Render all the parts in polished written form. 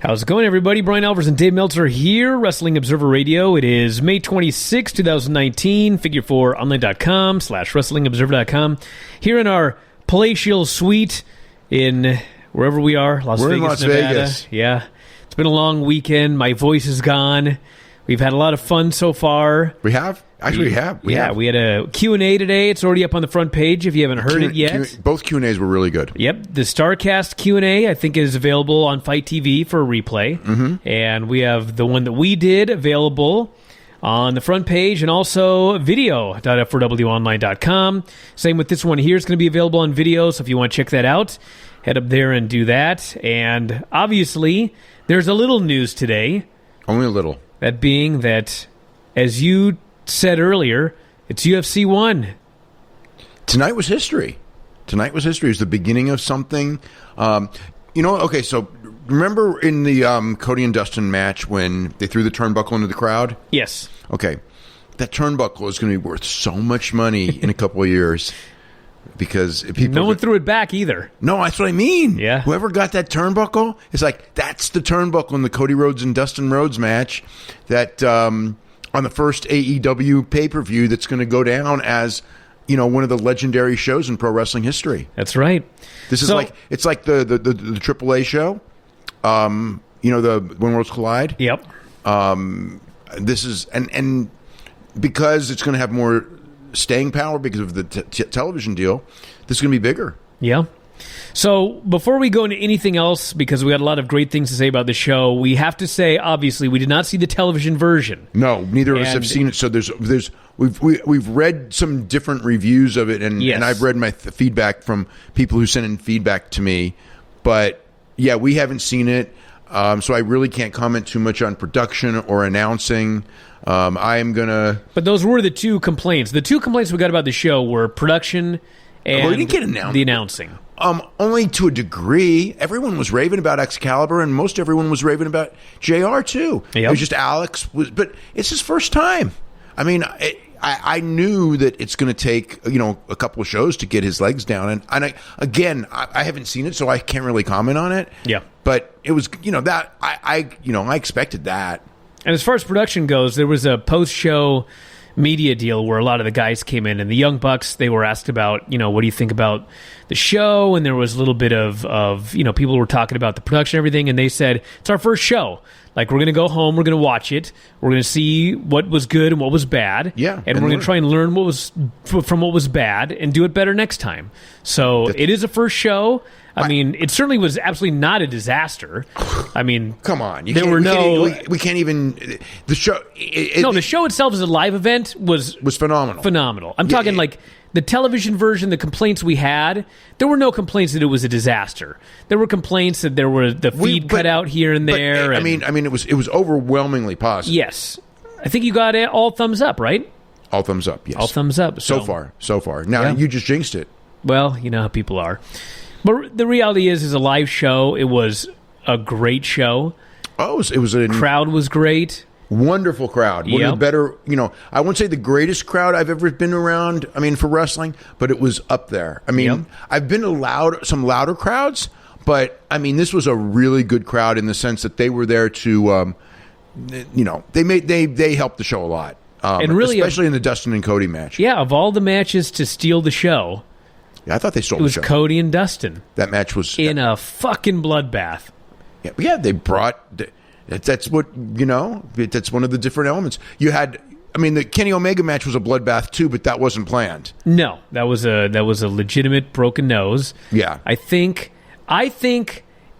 How's it going, everybody? Bryan Alvarez and Dave Meltzer here, Wrestling Observer Radio. It is May 26, 2019, figure4online.com/wrestlingobserver.com. Here in our palatial suite in wherever we are, Las Vegas, Nevada. Vegas. Yeah. It's been a long weekend. My voice is gone. We've had a lot of fun so far. We have? Actually, we have. We had a Q&A today. It's already up on the front page if you haven't heard it yet. Both Q&As were really good. Yep. The StarCast Q&A, I think, is available on Fight TV for a replay. Mm-hmm. And we have the one that we did available on the front page and also video.f4wonline.com. Same with this one here. It's going to be available on video, so if you want to check that out, head up there and do that. And obviously, there's a little news today. Only a little. That being that, as you said earlier, it's UFC 1. Tonight was history. It was the beginning of something. Okay, so remember in the Cody and Dustin match when they threw the turnbuckle into the crowd? Yes. Okay. That turnbuckle is going to be worth so much money in a couple of years. Because people no one threw it back either. No, that's what I mean. Yeah. Whoever got that turnbuckle, it's like, that's the turnbuckle in the Cody Rhodes and Dustin Rhodes match that on the first AEW pay-per-view that's going to go down as, one of the legendary shows in pro wrestling history. That's right. This is it's like the AAA show, the When Worlds Collide. Yep. This is and because it's going to have more staying power because of the television deal, this is going to be bigger. Yeah. So before we go into anything else, because we got a lot of great things to say about the show, we have to say, obviously, we did not see the television version. No, neither of us have seen it. So we've read some different reviews of it, and I've read my feedback from people who sent in feedback to me. But yeah, we haven't seen it, so I really can't comment too much on production or announcing. I am gonna. But those were the two complaints. The two complaints we got about the show were production and we didn't get the announcing. Only to a degree. Everyone was raving about Excalibur, and most everyone was raving about JR too. Yep. It was just Alex but it's his first time. I mean, I knew that it's going to take a couple of shows to get his legs down, and I haven't seen it, so I can't really comment on it. Yeah, but it was that I expected that. And as far as production goes, there was a post-show media deal where a lot of the guys came in, and the Young Bucks, they were asked about, what do you think about the show? And there was a little bit of people were talking about the production and everything, and they said, it's our first show. Like, we're going to go home, we're going to watch it, we're going to see what was good and what was bad. Yeah. And we're going to try and learn from what was bad and do it better next time. So it is a first show. I mean, it certainly was absolutely not a disaster. I mean, come on, we can't even the show. The show itself as a live event was phenomenal. Phenomenal. I'm talking like the television version. The complaints we had, there were no complaints that it was a disaster. There were complaints that there were the feed cut out here and there. I mean, it was overwhelmingly positive. Yes, I think you got it all thumbs up, right? All thumbs up. Yes, all thumbs up. So far. Now you just jinxed it. Well, you know how people are. But the reality is a live show. It was a great show. Oh, it was a crowd was great. Wonderful crowd. One of the better, I won't say the greatest crowd I've ever been around, for wrestling, but it was up there. I mean, I've been to some louder crowds, but, this was a really good crowd in the sense that they were there to, they helped the show a lot. And really, especially in the Dustin and Cody match. Yeah, of all the matches to steal the show, I thought they stole the show. It was Cody and Dustin. That match was in a fucking bloodbath. Yeah, they brought. That's what that's one of the different elements. You had. The Kenny Omega match was a bloodbath too, but that wasn't planned. No, that was a legitimate broken nose. Yeah, I think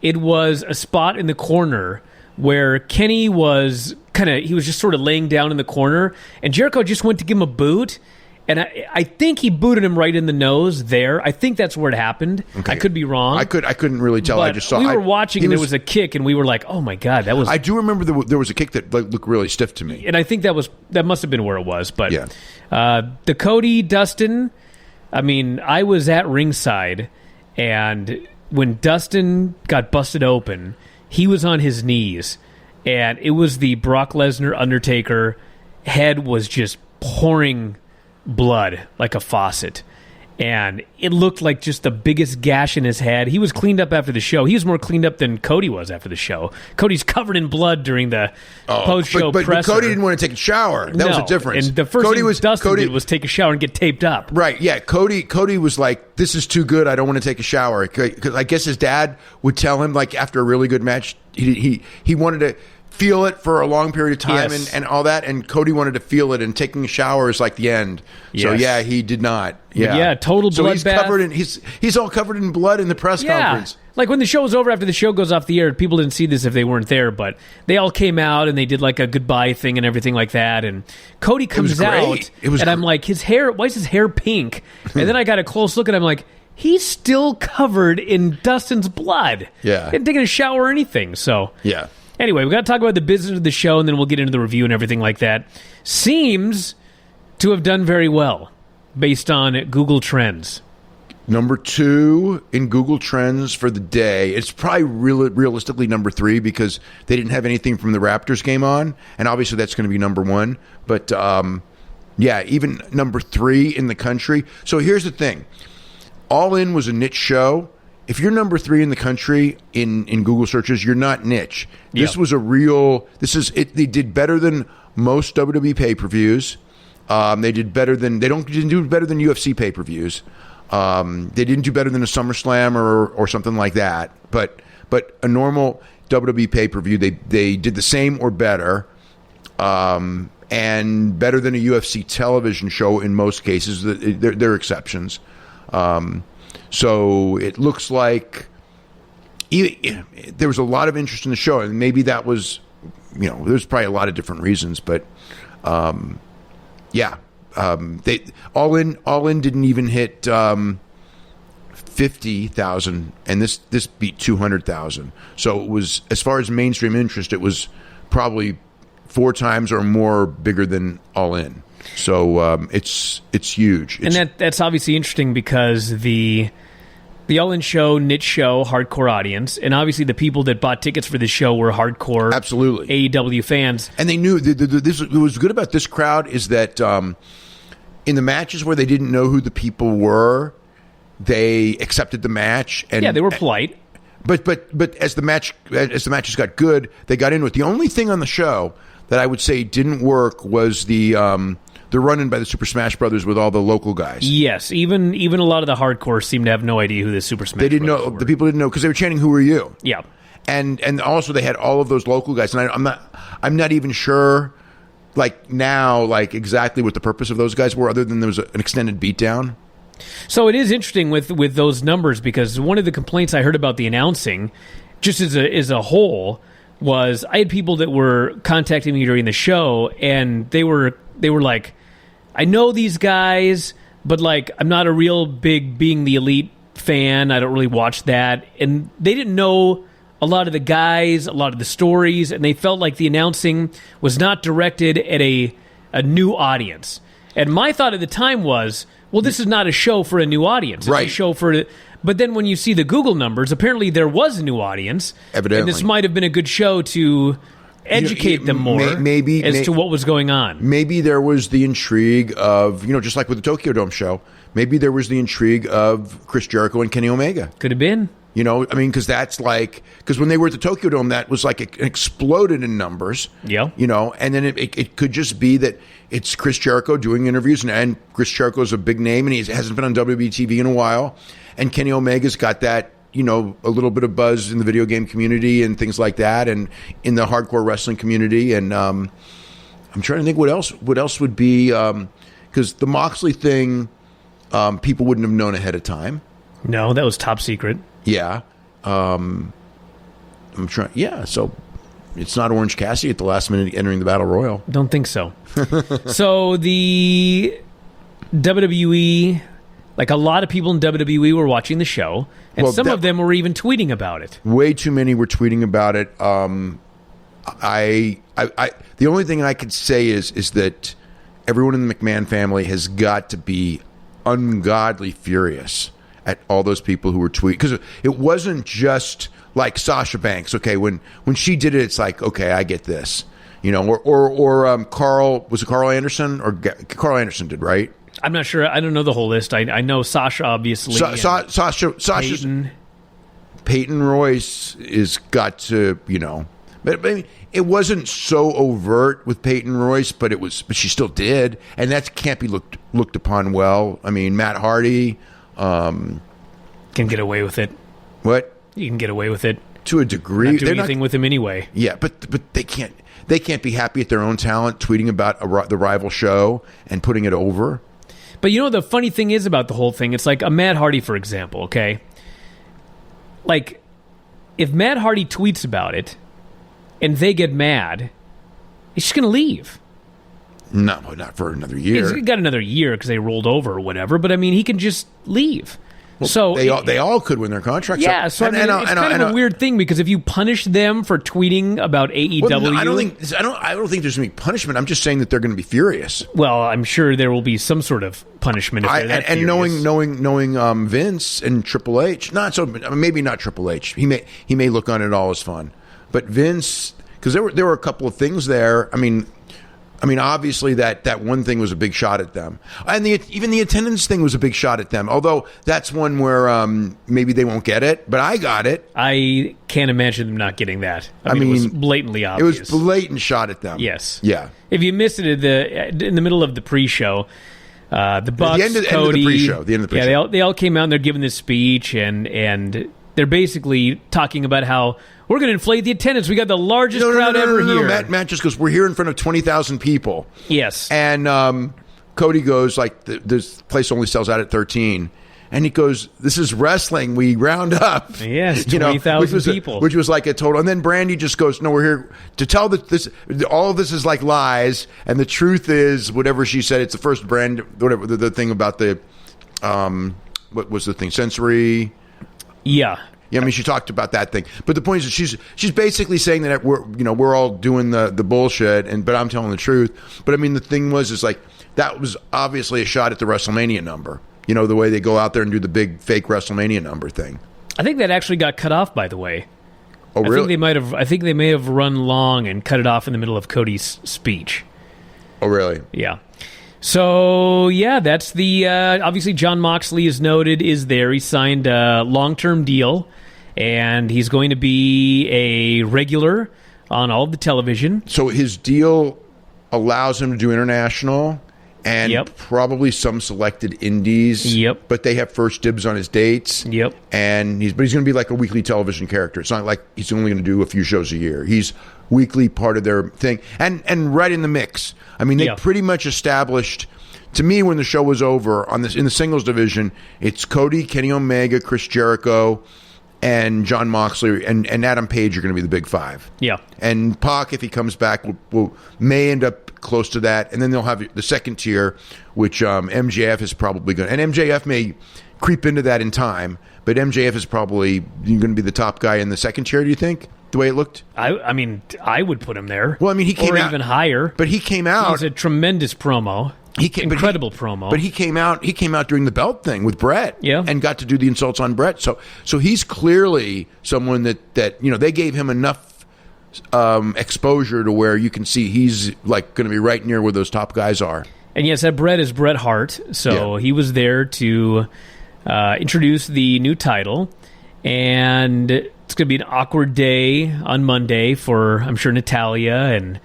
it was a spot in the corner where Kenny was he was just sort of laying down in the corner, and Jericho just went to give him a boot. And I think he booted him right in the nose there. I think that's where it happened. Okay. I could be wrong. I couldn't really tell. But I just saw. We were watching, and there was a kick, and we were like, "Oh my god, that was." I do remember there was a kick that looked really stiff to me, and I think that must have been where it was. But yeah. The Cody Dustin, I was at ringside, and when Dustin got busted open, he was on his knees, and it was the Brock Lesnar Undertaker head was just pouring blood like a faucet, And it looked like just the biggest gash in his head. He was cleaned up after the show. He was more cleaned up than Cody was after the show. Cody's covered in blood during the post-show presser. But Cody didn't want to take a shower. That was a difference. And the first thing Dustin did was take a shower and get taped up. Right, yeah. Cody was like, this is too good. I don't want to take a shower. Because I guess his dad would tell him, like, after a really good match, he wanted to feel it for a long period of time and all that, and Cody wanted to feel it, and taking a shower is like the end. So yeah, he did not. Yeah, total bloodbath. So he's covered in he's all covered in blood in the press conference. Like when the show was over, after the show goes off the air, people didn't see this if they weren't there, but they all came out and they did like a goodbye thing and everything like that. And Cody comes out, and I'm like, why is his hair pink? And then I got a close look, and I'm like, he's still covered in Dustin's blood. Yeah, he didn't take a shower or anything. So yeah. Anyway, we've got to talk about the business of the show, and then we'll get into the review and everything like that. Seems to have done very well, based on Google Trends. Number 2 in Google Trends for the day. It's probably realistically number 3 because they didn't have anything from the Raptors game on, and obviously that's going to be number 1. But, even number 3 in the country. So here's the thing. All In was a niche show. If you're number 3 in the country in Google searches, you're not niche. This was a real. They did better than most WWE pay-per-views. They did better than didn't do better than UFC pay-per-views. They didn't do better than a SummerSlam or something like that. But a normal WWE pay-per-view, they did the same or better, and better than a UFC television show in most cases. There are exceptions. So it looks like there was a lot of interest in the show, and maybe that was, there's probably a lot of different reasons, but they all in didn't even hit 50,000, and this beat 200,000. So it was, as far as mainstream interest, it was probably 4 times or more bigger than All In. So it's huge. And that's obviously interesting because the All In show, niche show, hardcore audience, and obviously the people that bought tickets for this show were hardcore AEW fans. And they knew what was good about this crowd is that in the matches where they didn't know who the people were, they accepted the match. And they were polite. But as the matches got good, they got into it. The only thing on the show that I would say didn't work was the run-in by the Super Smash Brothers with all the local guys. Yes, even a lot of the hardcore seemed to have no idea who the Super Smash Brothers were. They didn't know. The people didn't know because they were chanting, "Who are you?" Yeah, and also they had all of those local guys, and I'm not even sure exactly what the purpose of those guys were, other than there was an extended beatdown. So it is interesting with those numbers, because one of the complaints I heard about the announcing, just as a whole, was I had people that were contacting me during the show, and they were like, I know these guys, but I'm not a real big Being the Elite fan. I don't really watch that. And they didn't know a lot of the guys, a lot of the stories, and they felt like the announcing was not directed at a new audience. And my thought at the time was, well, this is not a show for a new audience. It's a show for... But then when you see the Google numbers, apparently there was a new audience. Evidently. And this might have been a good show to educate them more to what was going on. Maybe there was the intrigue of, just like with the Tokyo Dome show, maybe there was the intrigue of Chris Jericho and Kenny Omega. Could have been. Because when they were at the Tokyo Dome, that was it exploded in numbers. Yeah. And then it could just be that it's Chris Jericho doing interviews, and Chris Jericho's a big name, and he hasn't been on WWE TV in a while. And Kenny Omega's got that, a little bit of buzz in the video game community and things like that, and in the hardcore wrestling community. And I'm trying to think what else would be, because the Moxley thing, people wouldn't have known ahead of time. No, that was top secret. Yeah. I'm trying. Yeah. So it's not Orange Cassidy at the last minute entering the Battle Royal. Don't think so. So the WWE, a lot of people in WWE were watching the show, and some of them were even tweeting about it. Way too many were tweeting about it. The only thing I could say is that everyone in the McMahon family has got to be ungodly furious at all those people who were tweeting, because it wasn't just like Sasha Banks. Okay, when she did it, it's like, okay, I get this, or Carl, was it Carl Anderson, or Carl Anderson did, right? I'm not sure. I don't know the whole list. I know Sasha, obviously. Sasha's Peyton Royce is got to, but I mean, it wasn't so overt with Peyton Royce, but she still did, and that can't be looked upon well. I mean, Matt Hardy can get away with it. What? You can get away with it to a degree. Not do anything with him anyway. Yeah, but they can't. They can't be happy at their own talent tweeting about the rival show and putting it over. But the funny thing is about the whole thing, it's like a Matt Hardy, for example, okay? Like, if Matt Hardy tweets about it and they get mad, he's just going to leave. No, not for another year. He's got another year because they rolled over or whatever, but I mean, he can just leave. Well, so they all could win their contracts. Yeah, so it's kind of a weird thing because if you punish them for tweeting about AEW, well, no, I don't think there's going to be punishment. I'm just saying that they're going to be furious. Well, I'm sure there will be some sort of punishment if they're that furious. knowing Vince and Triple H, maybe not Triple H. He may look on it all as fun, but Vince, because there were a couple of things there. I mean, obviously that one thing was a big shot at them, and even the attendance thing was a big shot at them. Although that's one where maybe they won't get it, but I got it. I can't imagine them not getting that. I mean, it was blatantly obvious. It was blatant shot at them. Yes. Yeah. If you missed it in the middle of the pre-show, the Bucks, end of the pre-show. Yeah, they all came out and they're giving this speech and they're basically talking about how we're going to inflate the attendance. We got the largest crowd ever here. Matt just goes, we're here in front of 20,000 people. Yes. And Cody goes, like, this place only sells out at 13. And he goes, this is wrestling. We round up. Yes, 20,000 people. Which was like a total. And then Brandy just goes, no, we're here to tell that all of this is like lies. And the truth is, whatever she said, it's the first brand, whatever, the thing about the, what was the thing? Sensory. Yeah. Yeah, I mean, she talked about that thing, but the point is that she's basically saying that we're all doing the bullshit, but I'm telling the truth. But I mean, the thing is like that was obviously a shot at the WrestleMania number. The way they go out there and do the big fake WrestleMania number thing. I think that actually got cut off, by the way. Oh, really? I think they may have run long and cut it off in the middle of Cody's speech. Oh, really? Yeah. So, yeah, that's the... obviously, Jon Moxley is there. He signed a long-term deal, and he's going to be a regular on all of the television. So his deal allows him to do international and probably some selected indies. Yep. But they have first dibs on his dates. Yep. And he's going to be like a weekly television character. It's not like he's only going to do a few shows a year. He's weekly part of their thing. And right in the mix. I mean, they pretty much established, to me, when the show was over, in the singles division, it's Cody, Kenny Omega, Chris Jericho, and Jon Moxley and Adam Page are going to be the big five. Yeah. And Pac, if he comes back, may end up close to that. And then they'll have the second tier, which MJF is probably going to... And MJF may creep into that in time, but MJF is probably going to be the top guy in the second tier, do you think? The way it looked? I mean, I would put him there. Well, I mean, he came out... Or even higher. But he came out... He's a tremendous promo. Incredible promo. But he came out during the belt thing with Brett. Yeah. And got to do the insults on Brett. So he's clearly someone that they gave him enough exposure to where you can see he's like going to be right near where those top guys are. And yes, that Brett is Bret Hart. So he was there to introduce the new title. And it's going to be an awkward day on Monday for, I'm sure, Natalya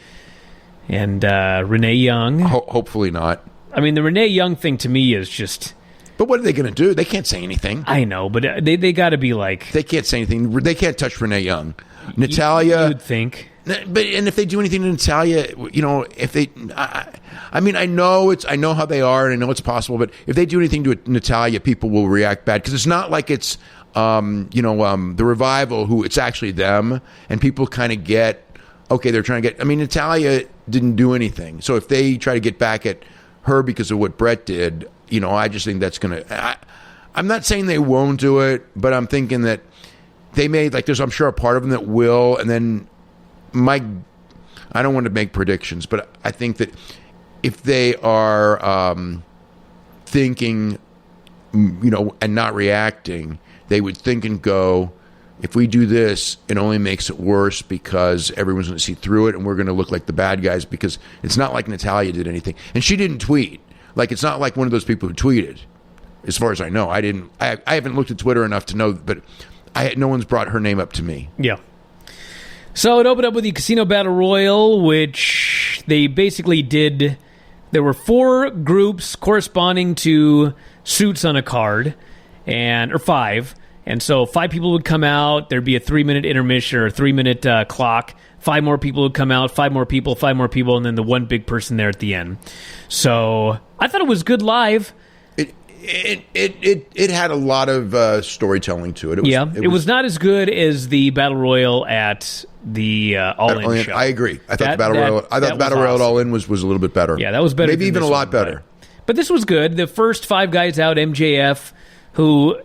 and Renee Young. Hopefully not. I mean, the Renee Young thing to me is just... But what are they going to do? They can't say anything. I know, but they got to be like... They can't say anything. They can't touch Renee Young. Natalya... You would think. And if they do anything to Natalya, if they... I mean, I know how they are, and I know it's possible, but if they do anything to Natalya, people will react bad. Because it's not like it's, the Revival, who it's actually them, and people kind of get... Okay, they're trying to get... I mean, Natalya didn't do anything. So if they try to get back at her because of what Brett did, I just think that's going to... I'm not saying they won't do it, but I'm thinking that they may... Like, there's, I'm sure, a part of them that will, and then I don't want to make predictions, but I think that if they are thinking, and not reacting, they would think and go... If we do this, it only makes it worse because everyone's going to see through it and we're going to look like the bad guys because it's not like Natalya did anything. And she didn't tweet. Like, it's not like one of those people who tweeted. As far as I know, I haven't looked at Twitter enough to know, but no one's brought her name up to me. Yeah. So it opened up with the Casino Battle Royal, which they basically did. There were 4 groups corresponding to suits on a card, or 5. And so 5 people would come out. There'd be a 3-minute intermission or a 3-minute clock. 5 more people would come out. 5 more people, 5 more people, and then the one big person there at the end. So I thought it was good live. It had a lot of storytelling to it. It was not as good as the Battle Royal at the All In show. I agree. I thought the Battle Royal at All In was a little bit better. Yeah, that was better. Maybe even a lot better. But this was good. The first 5 guys out, MJF, who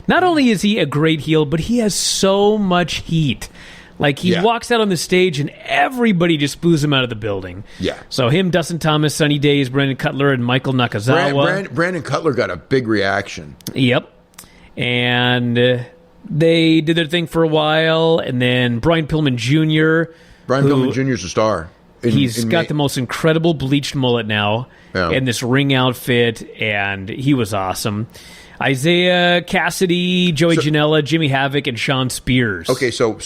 not only is he a great heel, but he has so much heat. Like, he walks out on the stage and everybody just boos him out of the building. Yeah. So him, Dustin Thomas, Sunny Days, Brandon Cutler, and Michael Nakazawa. Brandon Cutler got a big reaction. Yep. And they did their thing for a while, and then Brian Pillman Jr. Pillman Jr. is a star. He's got the most incredible bleached mullet now, and this ring outfit, and he was awesome. Isaiah Cassidy, Joey Janela, Jimmy Havoc, and Sean Spears. Okay, so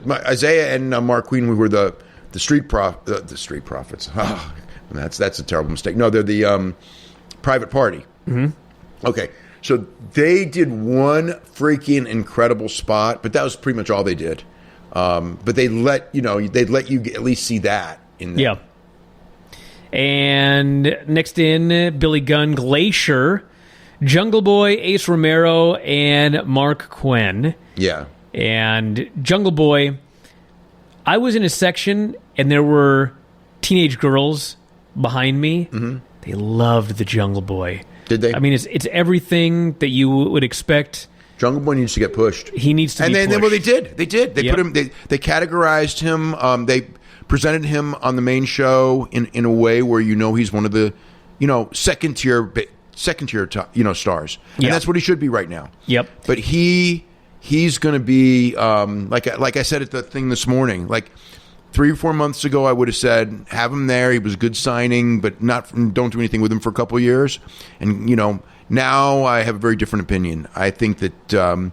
Isaiah and Mark Queen, we were the street profits. Oh, that's a terrible mistake. No, they're the private party. Mm-hmm. Okay, so they did one freaking incredible spot, but that was pretty much all they did. But they'd let you at least see that in there. Yeah. And next in, Billy Gunn, Glacier, Jungle Boy, Ace Romero, and Mark Quinn. Yeah. And Jungle Boy, I was in a section, and there were teenage girls behind me. Mm-hmm. They loved the Jungle Boy. Did they? I mean, it's everything that you would expect. Jungle Boy needs to get pushed. He needs to be pushed. Well, they did. They put him. They categorized him. They presented him on the main show in a way where he's one of the second tier stars, and that's what he should be right now. Yep. But he's going to be like I said at the thing this morning. Like 3 or 4 months ago, I would have said have him there. He was a good signing, but don't do anything with him for a couple of years. And now I have a very different opinion. I think that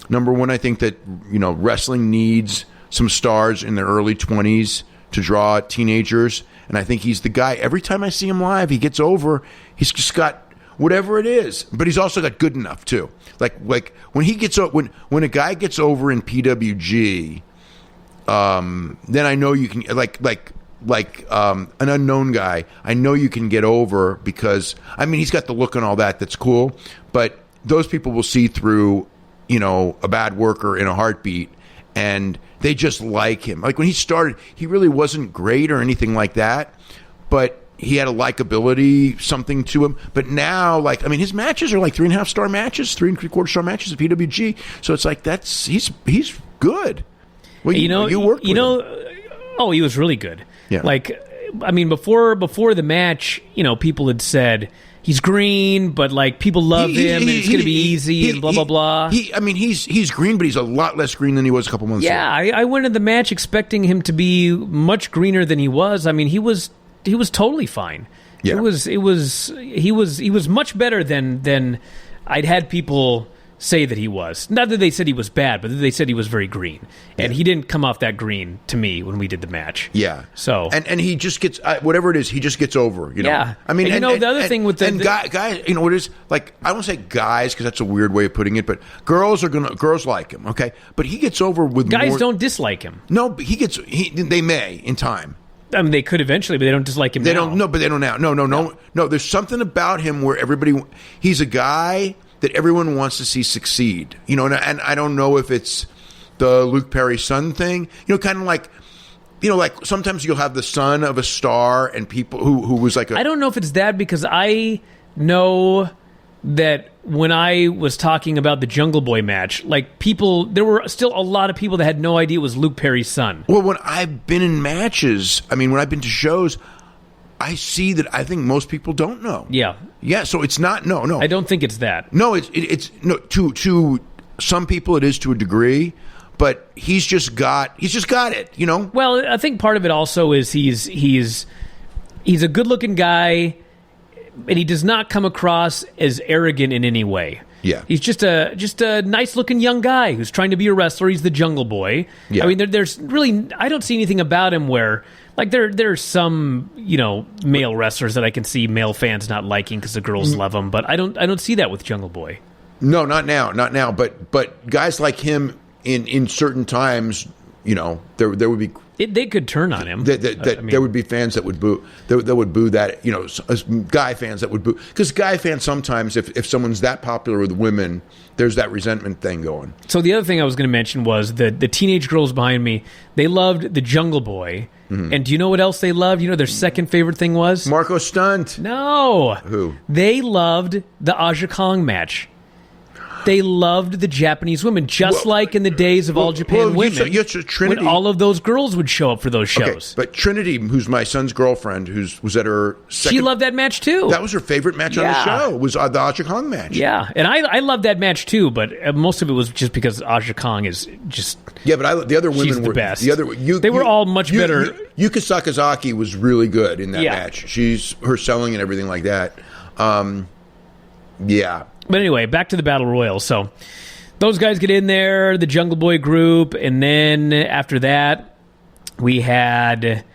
number one, I think that wrestling needs some stars in their early 20s to draw teenagers, and I think he's the guy. Every time I see him live, he gets over. He's just got whatever it is, but he's also got good enough too. Like when he gets when a guy gets over in PWG, then I know you can like an unknown guy. I know you can get over because he's got the look and all that. That's cool, but those people will see through a bad worker in a heartbeat. And they just like him. Like when he started, he really wasn't great or anything like that, but he had a likability, something to him. But now, his matches are like 3.5 star matches, 3 3/4 star matches at PWG. So it's like he's good. Well, you worked with him. Oh, he was really good. Yeah. Before the match, people had said he's green, but people love him, and it's going to be easy, and blah blah blah. He's green, but he's a lot less green than he was a couple months ago. Yeah, I went into the match expecting him to be much greener than he was. He was totally fine. Yeah. He was much better than I'd had people say that he was. Not that they said he was bad, but that they said he was very green. And he didn't come off that green to me when we did the match. Yeah. So and he just gets whatever it is, he just gets over. Yeah. The other thing with guys, what it is, I won't say guys because that's a weird way of putting it, but girls like him. Okay, but he gets over with guys don't dislike him. No, but they may in time. They could eventually, but they don't dislike him. They don't. No, but they don't now. No. There's something about him where he's a guy that everyone wants to see succeed, and I don't know if it's the Luke Perry son thing, kind of like sometimes you'll have the son of a star and people who was like I don't know if it's that because I know that when I was talking about the Jungle Boy match, there were still a lot of people that had no idea it was Luke Perry's son. Well, when I've been in matches, when I've been to shows, I see that I think most people don't know. Yeah. Yeah, so it's not no. I don't think it's that. No, it's no to some people it is to a degree, but he's just got it, Well, I think part of it also is he's He's a good-looking guy, and he does not come across as arrogant in any way. Yeah. He's just a nice-looking young guy who's trying to be a wrestler. He's the Jungle Boy. Yeah. I mean, there's really... I don't see anything about him where... Like, there are some, male wrestlers that I can see male fans not liking because the girls love them, but I don't see that with Jungle Boy. No, not now. But guys like him in certain times, there would be... They could turn on him. There would be fans that would boo. That would boo that. Guy fans that would boo, because guy fans sometimes, if someone's that popular with women, there's that resentment thing going. So the other thing I was going to mention was the teenage girls behind me. They loved the Jungle Boy, and do you know what else they loved? Their second favorite thing was Marco Stunt. No, who? They loved the Aja Kong match. They loved the Japanese women, like in the days of All Japan Women, Trinity, when all of those girls would show up for those shows. Okay, but Trinity, who's my son's girlfriend, was at her second... She loved that match, too. That was her favorite match on the show, was the Aja Kong match. Yeah, and I loved that match, too, but most of it was just because Aja Kong is just... Yeah, but the other women she's the were... best. They were all much better. Yuka Sakazaki was really good in that match. Her selling and everything like that. Yeah. But anyway, back to the Battle Royal. So those guys get in there, the Jungle Boy group, and then after that, we had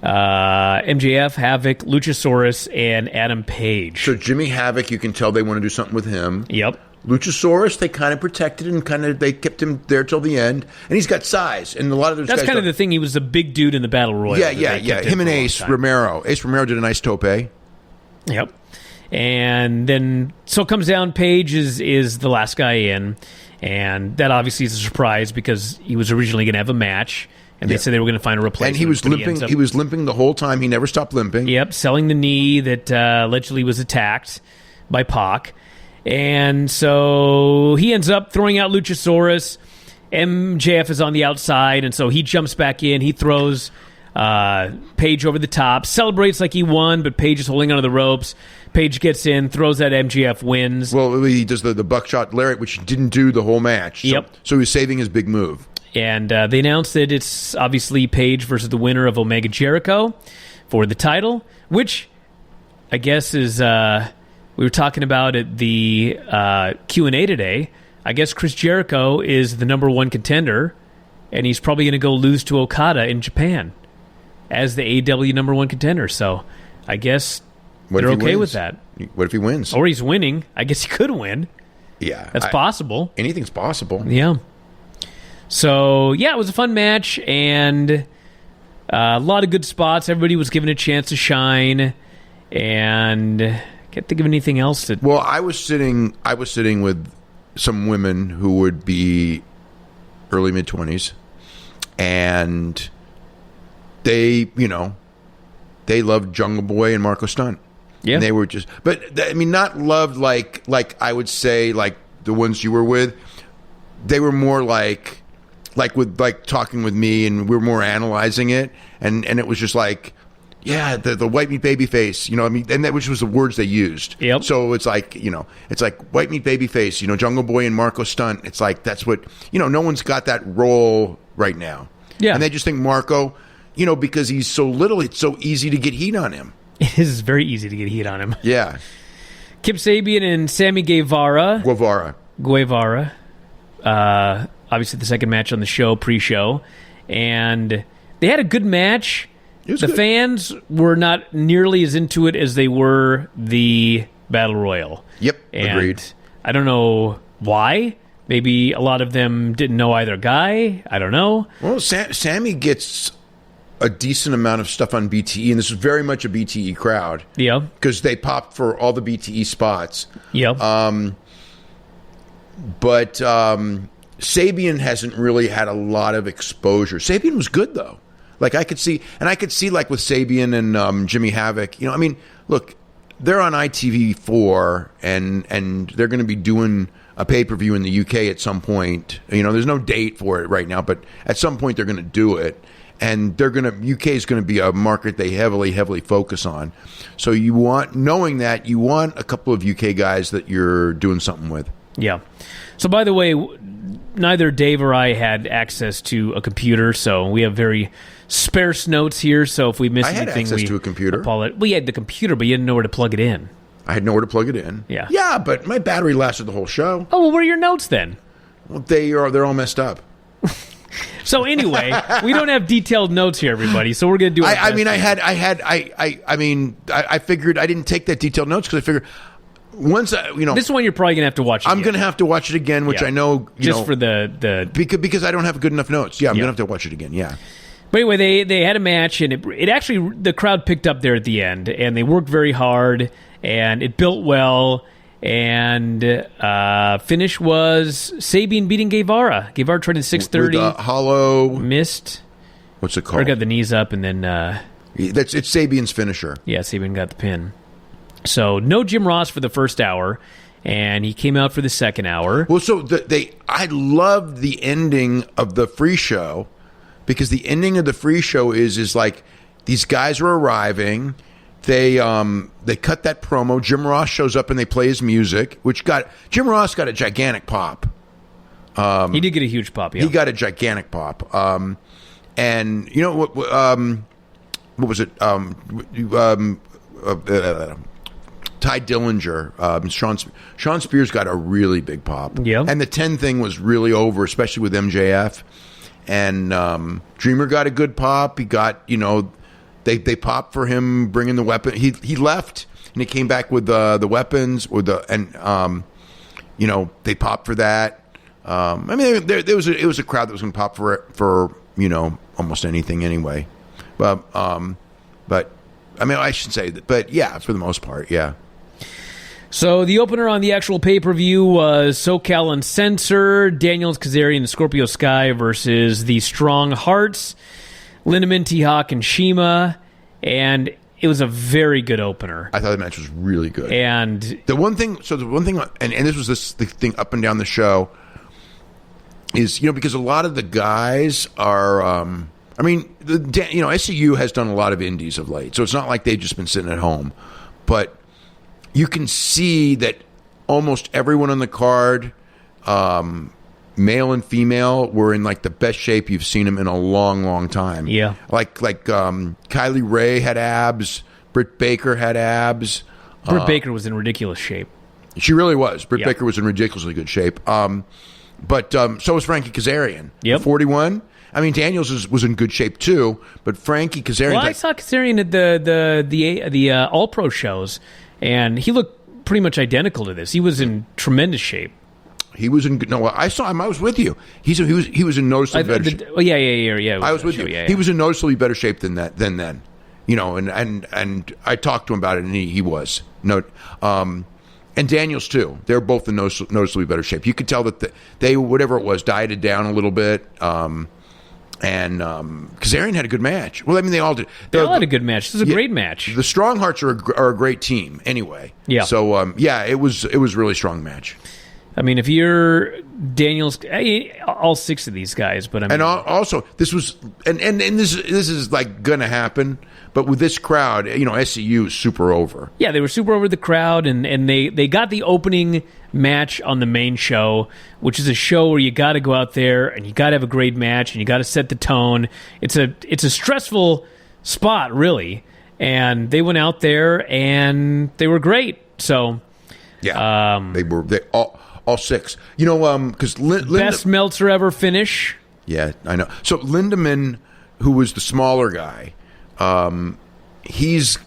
MJF, Havoc, Luchasaurus, and Adam Page. So Jimmy Havoc, you can tell they want to do something with him. Yep. Luchasaurus, they kind of protected and they kept him there till the end, and he's got size. And a lot of those guys kind of the thing. He was a big dude in the Battle Royal. Yeah. Him and Ace Romero. Ace Romero did a nice tope. Yep. And then, so it comes down, Page is the last guy in, and that obviously is a surprise because he was originally going to have a match, and they said they were going to find a replacement. And he was limping. He was limping the whole time. He never stopped limping. Yep, selling the knee that allegedly was attacked by Pac, and so he ends up throwing out Luchasaurus. MJF is on the outside, and so he jumps back in. He throws Page over the top, celebrates like he won, but Page is holding onto the ropes. Page gets in, throws that MJF, wins. Well, he does the buckshot lariat, which he didn't do the whole match. So he's saving his big move. And they announced that it's obviously Page versus the winner of Omega Jericho for the title, which I guess is, we were talking about at the Q&A today. I guess Chris Jericho is the number one contender, and he's probably going to go lose to Okada in Japan as the AEW number one contender. So I guess... They're okay with that. What if he wins? Or he's winning. I guess he could win. Yeah. That's possible. Anything's possible. Yeah. So, yeah, it was a fun match, and a lot of good spots. Everybody was given a chance to shine, and I can't think of anything else. Well, I was sitting with some women who would be early, mid-20s, and they, they loved Jungle Boy and Marco Stunt. Yeah. And they were just, but I mean, not loved like I would say like the ones you were with. They were more like talking with me, and we were more analyzing it, and it was just like, yeah, the white meat baby face, I mean, and that which was the words they used. Yep. So it's like, it's like white meat baby face, Jungle Boy and Marco Stunt. It's like that's what no one's got that role right now. Yeah. And they just think Marco, because he's so little, it's so easy to get heat on him. It is very easy to get heat on him. Yeah. Kip Sabian and Sammy Guevara. Obviously the second match on the show, pre-show. And they had a good match. The fans were not nearly as into it as they were the Battle Royal. Yep, and agreed. I don't know why. Maybe a lot of them didn't know either guy. I don't know. Well, Sammy gets a decent amount of stuff on BTE, and this is very much a BTE crowd. Yeah. Because they popped for all the BTE spots. Yeah. But Sabian hasn't really had a lot of exposure. Sabian was good, though. Like, I could see like with Sabian and Jimmy Havoc, I mean, look, they're on ITV4, and they're going to be doing a pay-per-view in the UK at some point. There's no date for it right now, but at some point they're going to do it. And UK is going to be a market they heavily focus on. So knowing that, you want a couple of UK guys that you're doing something with. Yeah. So, by the way, neither Dave or I had access to a computer, so we have very sparse notes here. So if we miss anything, I had access to a computer. Well, you had the computer, but you didn't know where to plug it in. I had nowhere to plug it in. Yeah. Yeah, but my battery lasted the whole show. Oh, well, where are your notes then? Well, they're all messed up. So anyway, we don't have detailed notes here, everybody. So we're going to do. I figured I didn't take that detailed notes because I figured once this one you're probably going to have to watch. I'm going to have to watch it again, which I know just for the because I don't have good enough notes. Yeah, I'm going to have to watch it again. Yeah. But anyway, they had a match, and it actually the crowd picked up there at the end, and they worked very hard, and it built well. And finish was Sabian beating Guevara. Guevara tried in 630. With hollow. Missed. What's it called? Or got the knees up, and then... it's Sabian's finisher. Yeah, Sabian got the pin. So, no Jim Ross for the first hour, and he came out for the second hour. Well, so I loved the ending of the free show, because the ending of the free show is like, these guys are arriving... They cut that promo. Jim Ross shows up and they play his music, Jim Ross got a gigantic pop. He did get a huge pop. Yeah, he got a gigantic pop. And you know what was it? Ty Dillinger, Sean Spears got a really big pop. Yeah, and the 10 thing was really over, especially with MJF. And Dreamer got a good pop. He got They popped for him bringing the weapon. He left and he came back with the weapons they popped for that. It was a crowd that was going to pop for almost anything anyway. But I should say that. But yeah, for the most part, yeah. So the opener on the actual pay-per-view was SoCal Uncensored, Daniels, Kazarian, and Scorpio Sky versus the Strong Hearts. Lindemann, T-Hawk, and Shima, and it was a very good opener. I thought the match was really good. And the one thing, and this was the thing up and down the show, is, because a lot of the guys are, SCU has done a lot of indies of late, so it's not like they've just been sitting at home, but you can see that almost everyone on the card, male and female, were in like the best shape you've seen them in a long, long time. Yeah, like Kylie Ray had abs. Britt Baker had abs. Britt Baker was in ridiculous shape. She really was. Britt Baker was in ridiculously good shape. But so was Frankie Kazarian. Yep. 41. Daniels was in good shape too, but Frankie Kazarian. Well, I saw Kazarian at the All Pro shows, and he looked pretty much identical to this. He was in tremendous shape. He was in. No, I saw him. I was with you. He was in noticeably better shape. Oh yeah. I was with you. Yeah. He was in noticeably better shape than then. And I talked to him about it, and he was and Daniels too. They're both in noticeably better shape. You could tell that they whatever it was dieted down a little bit. And Kazarian had a good match. Well, they all did. They all had a good match. This is a great match. The Strong Hearts are a great team anyway. Yeah. So it was a really strong match. If you're Daniels, all six of these guys, but and also this was and this is like gonna happen, but with this crowd, SCU is super over. Yeah, they were super over the crowd, and they got the opening match on the main show, which is a show where you got to go out there and you got to have a great match and you got to set the tone. It's a stressful spot, really, and they went out there and they were great. So yeah, they all six. Because best Meltzer ever finish. Yeah, I know. So Lindemann, who was the smaller guy, he's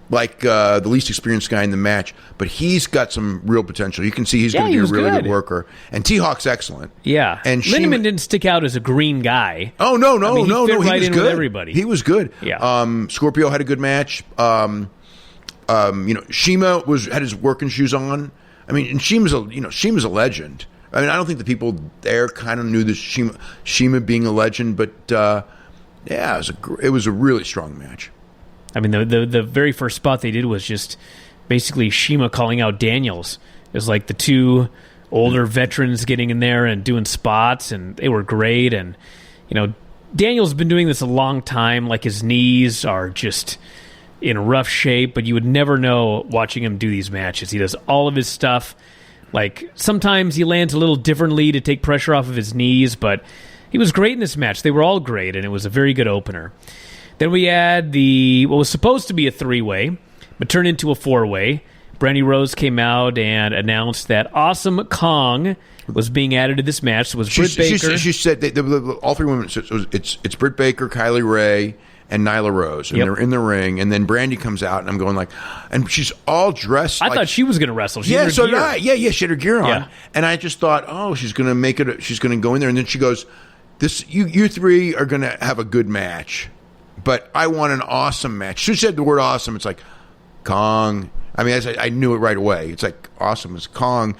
like the least experienced guy in the match, but he's got some real potential. You can see he's going to be a really good worker. And T-Hawk's excellent. Yeah. And Lindemann didn't stick out as a green guy. Oh, no. He was in good. With everybody. He was good. Yeah. Scorpio had a good match. Shima had his working shoes on. And Shima's a legend. I don't think the people there kind of knew this Shima being a legend, but it was a really strong match. The very first spot they did was just basically Shima calling out Daniels. It was like the two older veterans getting in there and doing spots, and they were great. And Daniels has been doing this a long time. Like, his knees are just in rough shape, but you would never know watching him do these matches. He does all of his stuff Like, sometimes he lands a little differently to take pressure off of his knees, but he was great in this match. They were all great, and it was a very good opener. Then we had what was supposed to be a three-way, but turned into a four-way. Brandy Rose came out and announced that Awesome Kong was being added to this match. So it was Britt Baker. She said all three women. It's Britt Baker, Kylie Rae, and Nyla Rose, and they're in the ring. And then Brandy comes out, and I'm going and she's all dressed. I thought she was going to wrestle. She so had her gear. did I. Yeah, she had her gear on, and I just thought, she's going to make it. She's going to go in there, and then she goes, "This, you three are going to have a good match, but I want an awesome match." She said the word "awesome." It's like Kong. I mean, I knew it right away. It's like awesome. It's Kong,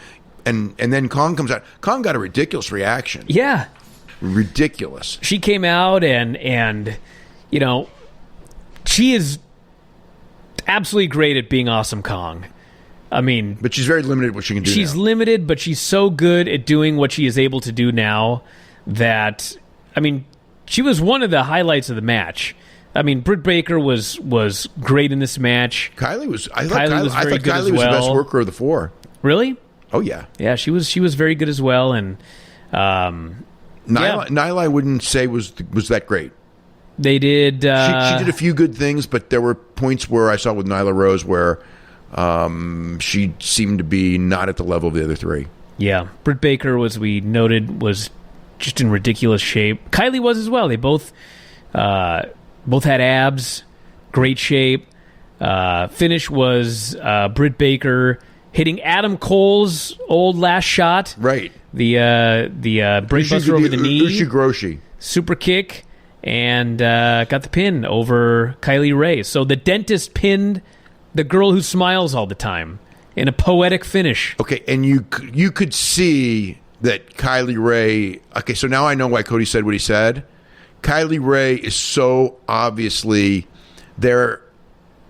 and then Kong comes out. Kong got a ridiculous reaction. Yeah, ridiculous. She came out and she is absolutely great at being Awesome Kong. I mean, but she's very limited at what she can do. She's limited, but she's so good at doing what she is able to do now that, I mean, she was one of the highlights of the match. I mean, Britt Baker was great in this match. Kylie was. I thought Kylie was the best worker of the four. Really? Oh yeah. Yeah, she was very good as well. And Nyla, I wouldn't say was that great. They did. She did a few good things, but there were points where I saw with Nyla Rose where she seemed to be not at the level of the other three. Yeah, Britt Baker, as we noted, was just in ridiculous shape. Kylie was as well. They both had abs, great shape. Finish was Britt Baker hitting Adam Cole's old last shot. Right. The brainbuster over the knee. Ushi super kick, and got the pin over Kylie Rae. So the dentist pinned the girl who smiles all the time in a poetic finish. Okay, and you could see that Kylie Rae... Okay, so now I know why Cody said what he said. Kylie Rae is so obviously there,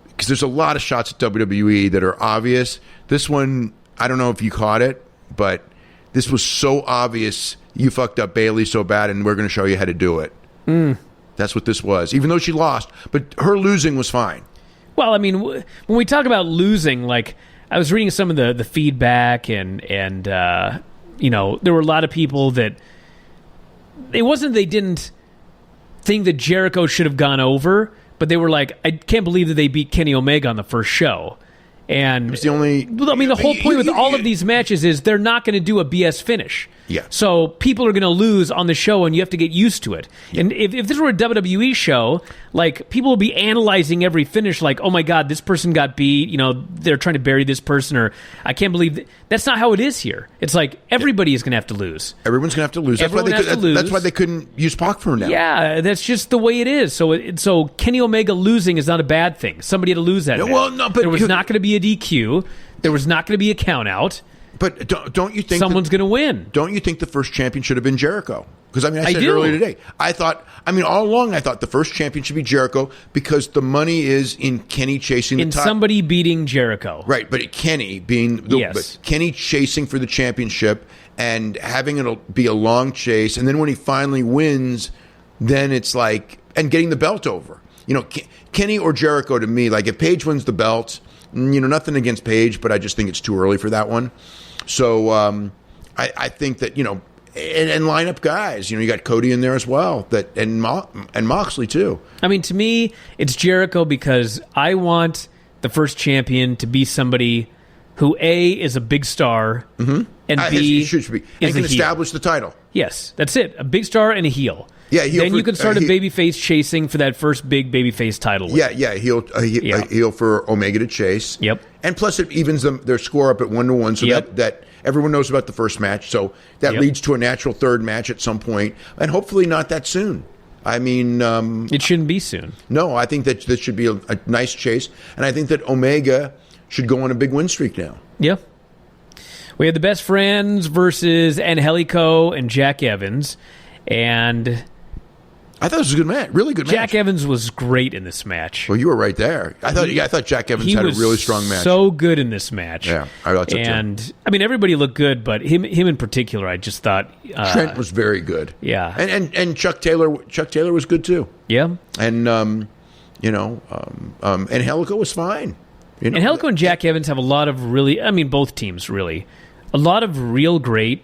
because there's a lot of shots at WWE that are obvious. This one, I don't know if you caught it, but this was so obvious. You fucked up Bayley so bad, and we're going to show you how to do it. That's what this was, even though she lost. But her losing was fine. Well, I mean, when we talk about losing, like, I was reading some of the feedback, and there were a lot of people that it wasn't they didn't think that Jericho should have gone over, but they were like, I can't believe that they beat Kenny Omega on the first show. And it's the only... I mean, the whole point with all of these matches is they're not going to do a BS finish. Yeah. So people are going to lose on the show, and you have to get used to it. Yeah. And if this were a WWE show, like, people will be analyzing every finish like, oh my God, this person got beat, they're trying to bury this person, or I can't believe... That's not how it is here. It's like, everybody is going to have to lose. Everyone's going to have to lose. That's why they couldn't use Pac for him now. Yeah, that's just the way it is. So Kenny Omega losing is not a bad thing. Somebody had to lose that match. Well, no, but... There was not going to be a DQ. There was not going to be a count out. But don't you think someone's going to win? Don't you think the first champion should have been Jericho? Because I said earlier today, all along I thought the first champion should be Jericho because the money is in Kenny chasing the top. Somebody beating Jericho, right? But Kenny being Kenny chasing for the championship and having it be a long chase, and then when he finally wins, then it's like and getting the belt over. Kenny or Jericho to me, like if Paige wins the belt, nothing against Paige, but I just think it's too early for that one. So I think that and line up guys. You got Cody in there as well. And Moxley too. I mean, to me, it's Jericho because I want the first champion to be somebody who A is a big star and B should be and can establish the title. Yes, that's it. A big star and a heel. Yeah, then you can start a babyface chasing for that first big babyface title. Heel for Omega to chase. Yep. And plus it evens their score up at 1-1 so that everyone knows about the first match. So that leads to a natural third match at some point, and hopefully not that soon. I mean... it shouldn't be soon. No, I think that this should be a nice chase, and I think that Omega should go on a big win streak now. Yeah. We had the Best Friends versus Angelico and Jack Evans, and... I thought it was a good match, really good match. Jack Evans was great in this match. Well, you were right there. I thought Jack Evans had a really strong match. So good in this match. Yeah, I thought so too. And I mean, everybody looked good, but him in particular, I just thought Trent was very good. Yeah, and Chuck Taylor was good too. Yeah, and Angelico was fine. Angelico and Jack Evans have a lot of really, I mean, both teams really a lot of real great,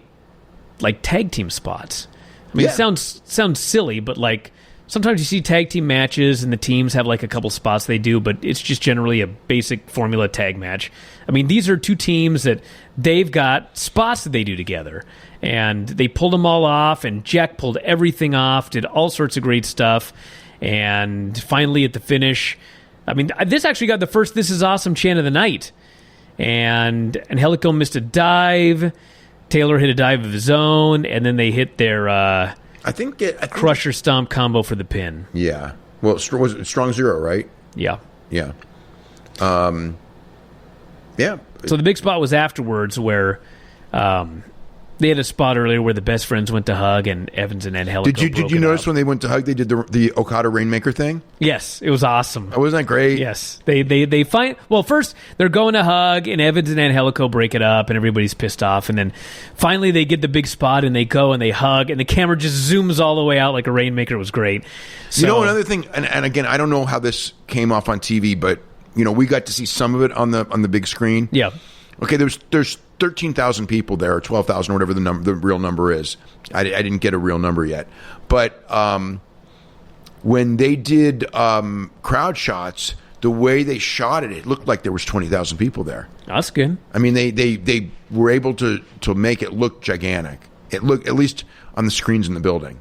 like, tag team spots. I mean, it sounds silly, but, like, sometimes you see tag team matches and the teams have, like, a couple spots they do, but it's just generally a basic formula tag match. I mean, these are two teams that they've got spots that they do together, and they pulled them all off, and Jack pulled everything off, did all sorts of great stuff, and finally at the finish, I mean, this actually got the first "This is awesome" chant of the night, and Angelico missed a dive, Taylor hit a dive of his own, and then they hit their I think Crusher Stomp combo for the pin. Yeah. Well, was it Strong Zero, right? Yeah. Yeah. Yeah. So the big spot was afterwards where they had a spot earlier where the best friends went to hug, and Evans and Angelico Did you notice when they went to hug, they did the Okada Rainmaker thing? Yes, it was awesome. Wasn't that great? Yes. They find... Well, first, they're going to hug, and Evans and Angelico break it up, and everybody's pissed off, and then finally they get the big spot, and they go, and they hug, and the camera just zooms all the way out like a Rainmaker. It was great. So, you know, another thing, and again, I don't know how this came off on TV, but, you know, we got to see some of it on the big screen. Yeah. Okay, there's 13,000 people there, or 12,000, or whatever the real number is. I didn't get a real number yet. But when they did crowd shots, the way they shot it looked like there was 20,000 people there. That's good. I mean, they were able to make it look gigantic. It looked, at least on the screens in the building.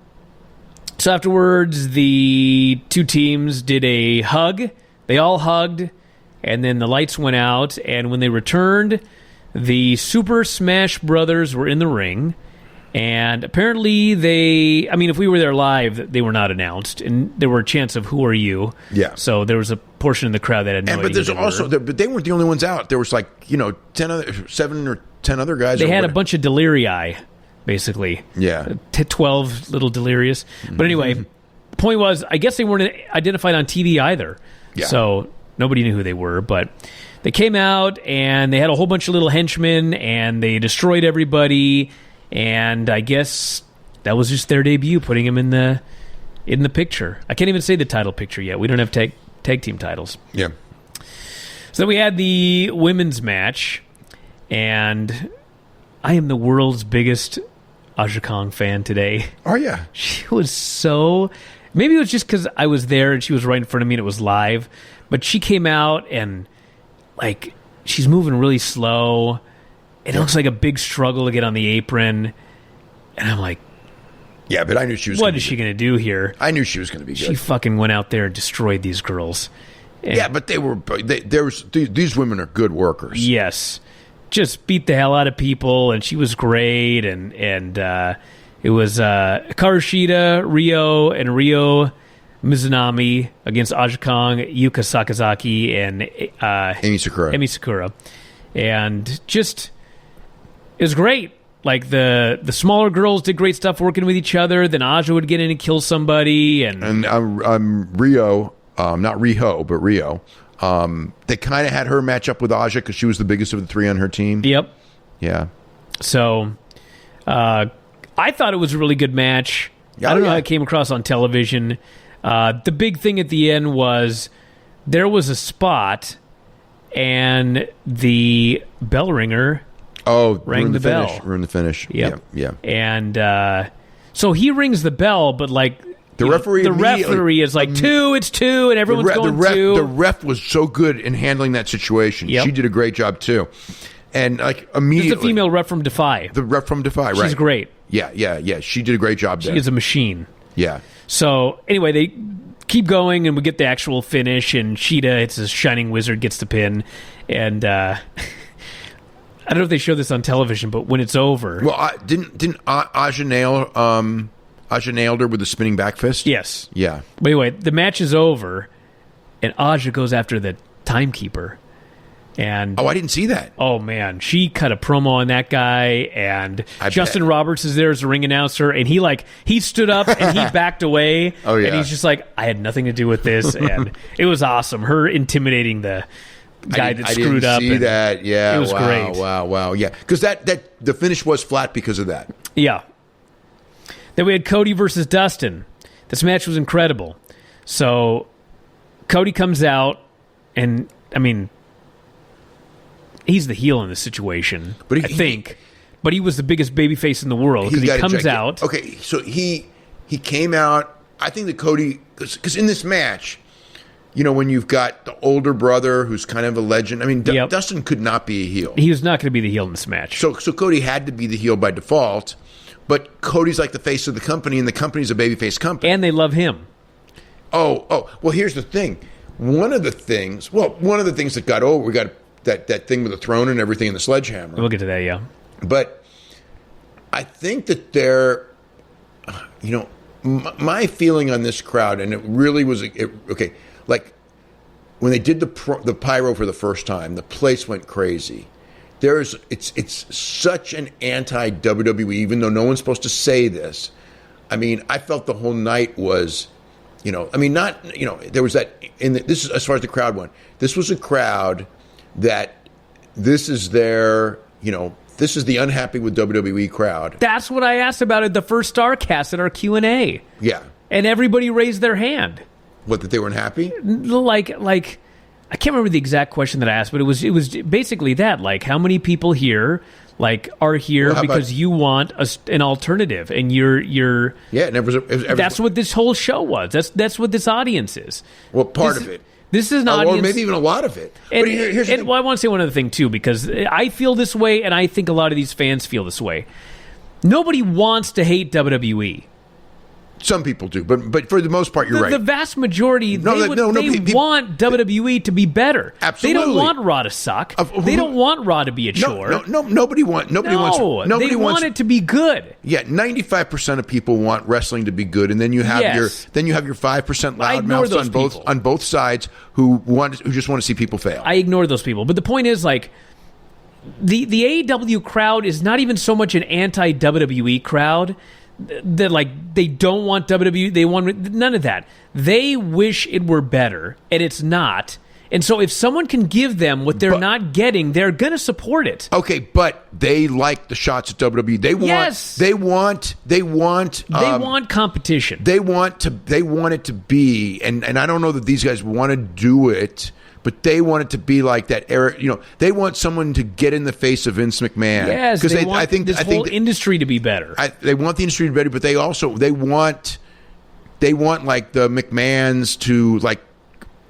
So afterwards, the two teams did a hug. They all hugged, and then the lights went out, and when they returned, the Super Smash Brothers were in the ring, and apparently if we were there live, they were not announced, and there were a chance of "Who are you?" Yeah. So there was a portion of the crowd that had no idea. But there's also, but they weren't the only ones out. There was 7 or 10 other guys. They had a bunch of delirium, basically. Yeah. 12 little delirious. But anyway, the point was, I guess they weren't identified on TV either. Yeah. So nobody knew who they were, but they came out and they had a whole bunch of little henchmen and they destroyed everybody, and I guess that was just their debut, putting them in the picture. I can't even say the title picture yet. We don't have tag team titles. Yeah. So then we had the women's match, and I am the world's biggest Aja Kong fan today. Oh, yeah. She was so... Maybe it was just because I was there and she was right in front of me and it was live, but she came out and, like, she's moving really slow. It looks like a big struggle to get on the apron. And I'm like... Yeah, but I knew she was... What is she going to do here? I knew she was going to be good. She fucking went out there and destroyed these girls. And yeah, but these women are good workers. Yes. Just beat the hell out of people, and she was great, and it was Hikaru Shida, Ryo, and Ryo Mizunami against Aja Kong, Yuka Sakazaki, and Emi Sakura. And just, it was great. Like, the smaller girls did great stuff working with each other, then Aja would get in and kill somebody. And Ryo, not Riho, but Ryo, they kind of had her match up with Aja because she was the biggest of the three on her team. Yep. Yeah. So, I thought it was a really good match. I don't know how it came across on television. The big thing at the end was there was a spot, and the bell ringer rang the bell. Ruined the finish. Yep. Yeah. And so he rings the bell, but like the referee is like, it's two, and everyone's going two. The ref was so good in handling that situation. Yep. She did a great job too. And like immediately, there's a female ref from Defy. The ref from Defy, right? She's great. Yeah. She did a great job there. She is a machine. Yeah. So anyway, they keep going, and we get the actual finish, and Shida, it's a Shining Wizard, gets the pin, and I don't know if they show this on television, but when it's over, well, didn't Aja nailed her with the spinning back fist? Yes. Yeah. But anyway, the match is over, and Aja goes after the timekeeper. And I didn't see that. Oh, man. She cut a promo on that guy, and Justin Roberts is there as a ring announcer, and he stood up and he backed away. Oh, yeah. And he's just like, I had nothing to do with this, and it was awesome. Her intimidating the guy that screwed up. I didn't see that. Yeah. It was great. Wow. Yeah. Because the finish was flat because of that. Yeah. Then we had Cody versus Dustin. This match was incredible. So Cody comes out, and, I mean, he's the heel in this situation, but I think. but he was the biggest babyface in the world because he comes out. Okay, so he came out. I think that Cody, because in this match, when you've got the older brother who's kind of a legend. I mean, Dustin could not be a heel. He was not going to be the heel in this match. So Cody had to be the heel by default. But Cody's like the face of the company, and the company's a babyface company. And they love him. Oh. Well, here's the thing. One of the things that got over, we got that thing with the throne and everything and the sledgehammer. We'll get to that, yeah. But I think that my feeling on this crowd, and it really was, okay, like when they did the pyro for the first time, the place went crazy. It's such an anti-WWE, even though no one's supposed to say this. I mean, I felt the whole night was, there was that, this is as far as the crowd went. This was a crowd that this is their, this is the unhappy with WWE crowd. That's what I asked about at the first Starcast at our Q&A. Yeah. And everybody raised their hand. What, that they weren't happy? Like I can't remember the exact question that I asked, but it was basically that, like, how many people here are here because you want an alternative, and you're yeah. That's what this whole show was. That's what this audience is. Well, part of it. This is an audience, or maybe even a lot of it. But I want to say one other thing too, because I feel this way, and I think a lot of these fans feel this way. Nobody wants to hate WWE. Some people do, but for the most part, you're right. The vast majority, they want WWE to be better. Absolutely. They don't want Raw to suck. They don't want Raw to be a chore. Nobody wants it to be good. Yeah, 95% of people want wrestling to be good, and then you have your 5% loudmouths on both sides who just want to see people fail. I ignore those people, but the point is, like, the AEW crowd is not even so much an anti-WWE crowd. That they don't want WWE, they want none of that. They wish it were better, and it's not. And so if someone can give them what they're not getting, they're going to support it. Okay, but they like the shots at WWE. They want competition. They want it to be, and I don't know that these guys want to do it, but they want it to be like that era. They want someone to get in the face of Vince McMahon. Yes, because I think this whole industry to be better. They want the industry to be better, but they want like the McMahons to like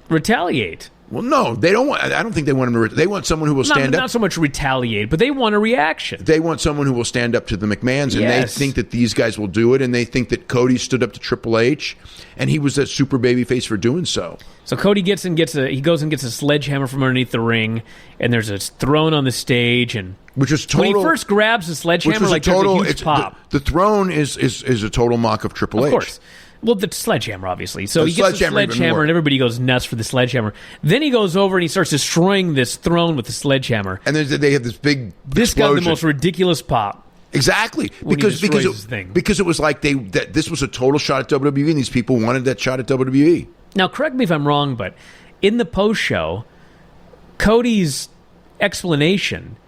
retaliate. Well, no, they don't want. I don't think they want them to. They want someone who will stand up. Not so much retaliate, but they want a reaction. They want someone who will stand up to the McMahons, and they think that these guys will do it, and they think that Cody stood up to Triple H, and he was that super babyface for doing so. So Cody goes and gets a sledgehammer from underneath the ring, and there's a throne on the stage, and which is total. When he first grabs the sledgehammer, there's a huge pop. The throne is a total mock of Triple H. Of course. Well, the sledgehammer, obviously. So he gets the sledgehammer, and everybody goes nuts for the sledgehammer. Then he goes over and he starts destroying this throne with the sledgehammer. And they have this big This explosion. got the most ridiculous pop. Exactly. Because it was like that this was a total shot at WWE, and these people wanted that shot at WWE. Now, correct me if I'm wrong, but in the post-show, Cody's explanation,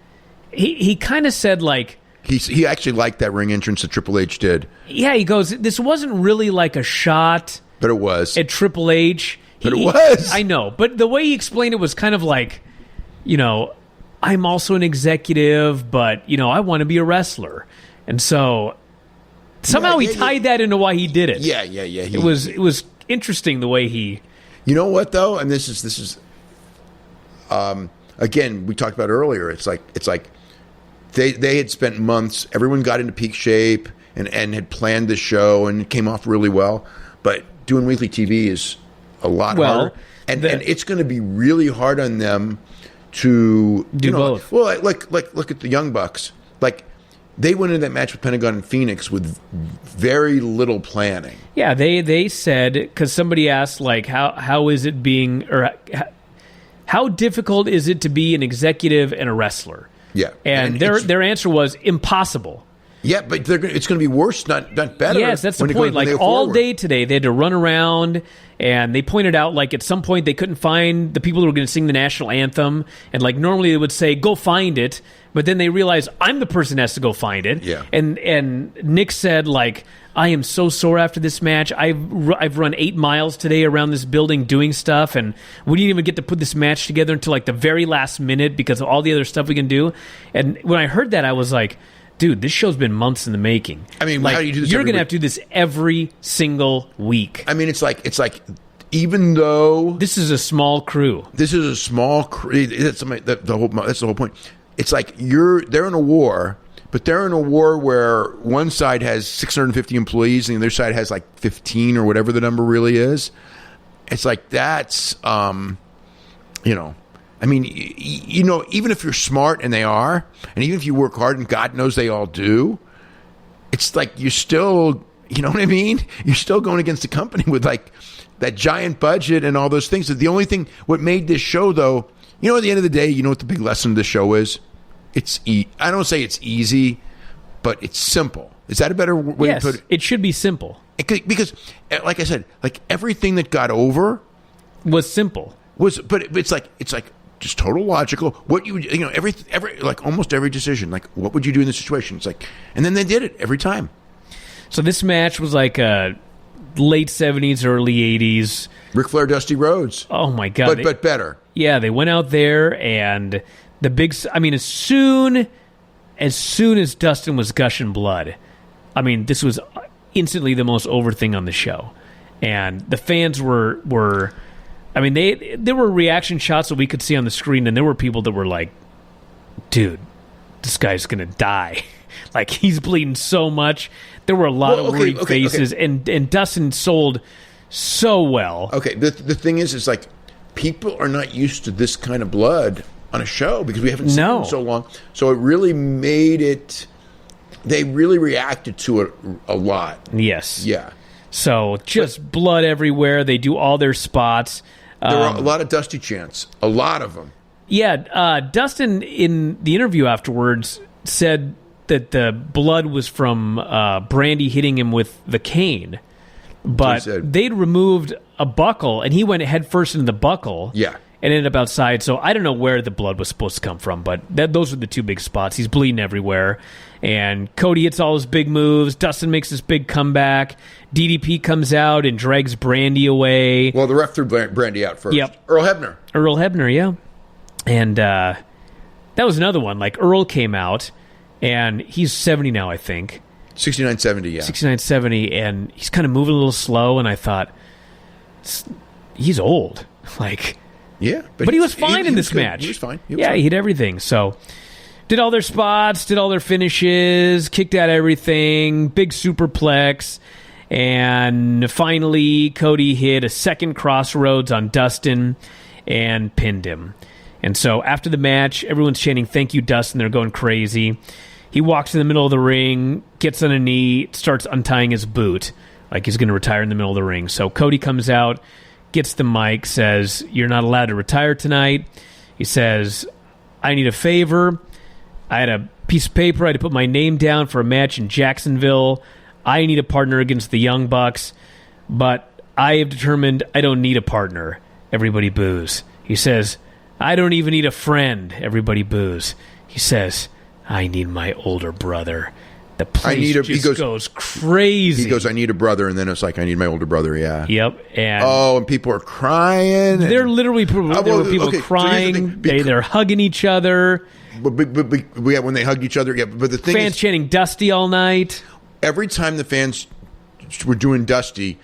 he kind of said, like, He actually liked that ring entrance that Triple H did. Yeah, he goes, this wasn't really like a shot. But it was. At Triple H. But it was. I know. But the way he explained it was kind of like, I'm also an executive, but, I want to be a wrestler. And so somehow he tied that into why he did it. Yeah. It was interesting the way he... You know what, though? And this is again, we talked about earlier. It's like... They had spent months, everyone got into peak shape and had planned the show and it came off really well. But doing weekly TV is a lot harder. And it's going to be really hard on them to do both. Well, like look at the Young Bucks. Like, they went into that match with Pentagon and Phoenix with very little planning. Yeah, they said, because somebody asked, like, how is it being, or how difficult is it to be an executive and a wrestler? Yeah, and their answer was impossible. Yeah, but it's going to be worse, not better. Yes, that's the point. Like, all day today, they had to run around, and they pointed out, like, at some point they couldn't find the people who were going to sing the national anthem, and, like, normally they would say, go find it, but then they realized, I'm the person that has to go find it. Yeah. And Nick said, like, I am so sore after this match. I've run 8 miles today around this building doing stuff, and we didn't even get to put this match together until, like, the very last minute because of all the other stuff we can do. And when I heard that, I was like, dude, this show's been months in the making. I mean, how do you do this? You're going to have to do this every single week. I mean, it's like even though this is a small crew. That's the whole point. It's like they're in a war, but they're in a war where one side has 650 employees and the other side has like 15 or whatever the number really is. It's like that's I mean, even if you're smart, and they are, and even if you work hard, and God knows they all do, it's like you're still, you know what I mean? You're still going against a company with like that giant budget and all those things. The only thing, what made this show, though, at the end of the day, you know what the big lesson of the show is? I don't say it's easy, but it's simple. Is that a better way to put it? It should be simple. Because, like I said, like everything that got over was simple. But it's like just total logical. What every like almost every decision, like what would you do in this situation? It's like, and then they did it every time. So this match was like a late 70s, early 80s. Ric Flair, Dusty Rhodes. Oh my God! But better. Yeah, they went out there and the big. I mean, as soon as Dustin was gushing blood, I mean, this was instantly the most over thing on the show, and the fans were. I mean, there were reaction shots that we could see on the screen, and there were people that were like, dude, this guy's going to die. Like, he's bleeding so much. There were a lot of worried faces, and Dustin sold so well. Okay, the thing is like, people are not used to this kind of blood on a show because we haven't seen it in so long. So it really made it, they really reacted to it a lot. Yes. Yeah. So just blood everywhere. They do all their spots. There were a lot of Dusty chants. A lot of them. Yeah. Dustin, in the interview afterwards, said that the blood was from Brandy hitting him with the cane. But they'd removed a buckle, and he went head first into the buckle. Yeah. And ended up outside. So I don't know where the blood was supposed to come from, but those were the two big spots. He's bleeding everywhere. And Cody hits all his big moves. Dustin makes this big comeback. DDP comes out and drags Brandy away. Well, the ref threw Brandy out first. Yep. Earl Hebner, yeah. And that was another one. Like, Earl came out, and he's 70 now, I think. 69, 70, yeah. 69, 70, and he's kind of moving a little slow, and I thought, he's old. Like... Yeah, but he was fine in this match. He was fine. He hit everything. So, did all their spots, did all their finishes, kicked out everything, big superplex, and finally Cody hit a second crossroads on Dustin and pinned him. And so after the match, everyone's chanting, "Thank you, Dustin." They're going crazy. He walks in the middle of the ring, gets on a knee, starts untying his boot, like he's going to retire in the middle of the ring. So Cody comes out, gets the mic, says, "You're not allowed to retire tonight." He says, "I need a favor. I had a piece of paper. I had to put my name down for a match in Jacksonville. I need a partner against the Young Bucks, but I have determined I don't need a partner." Everybody boos. He says, "I don't even need a friend." Everybody boos. He says, "I need my older brother." The place goes crazy. He goes, "I need a brother," and then it's like, "I need my older brother." Yeah. Yep. And people are crying. They're literally people crying. So they're hugging each other. But when they hugged each other, yeah. But the thing fans chanting Dusty all night. Every time the fans were doing Dusty,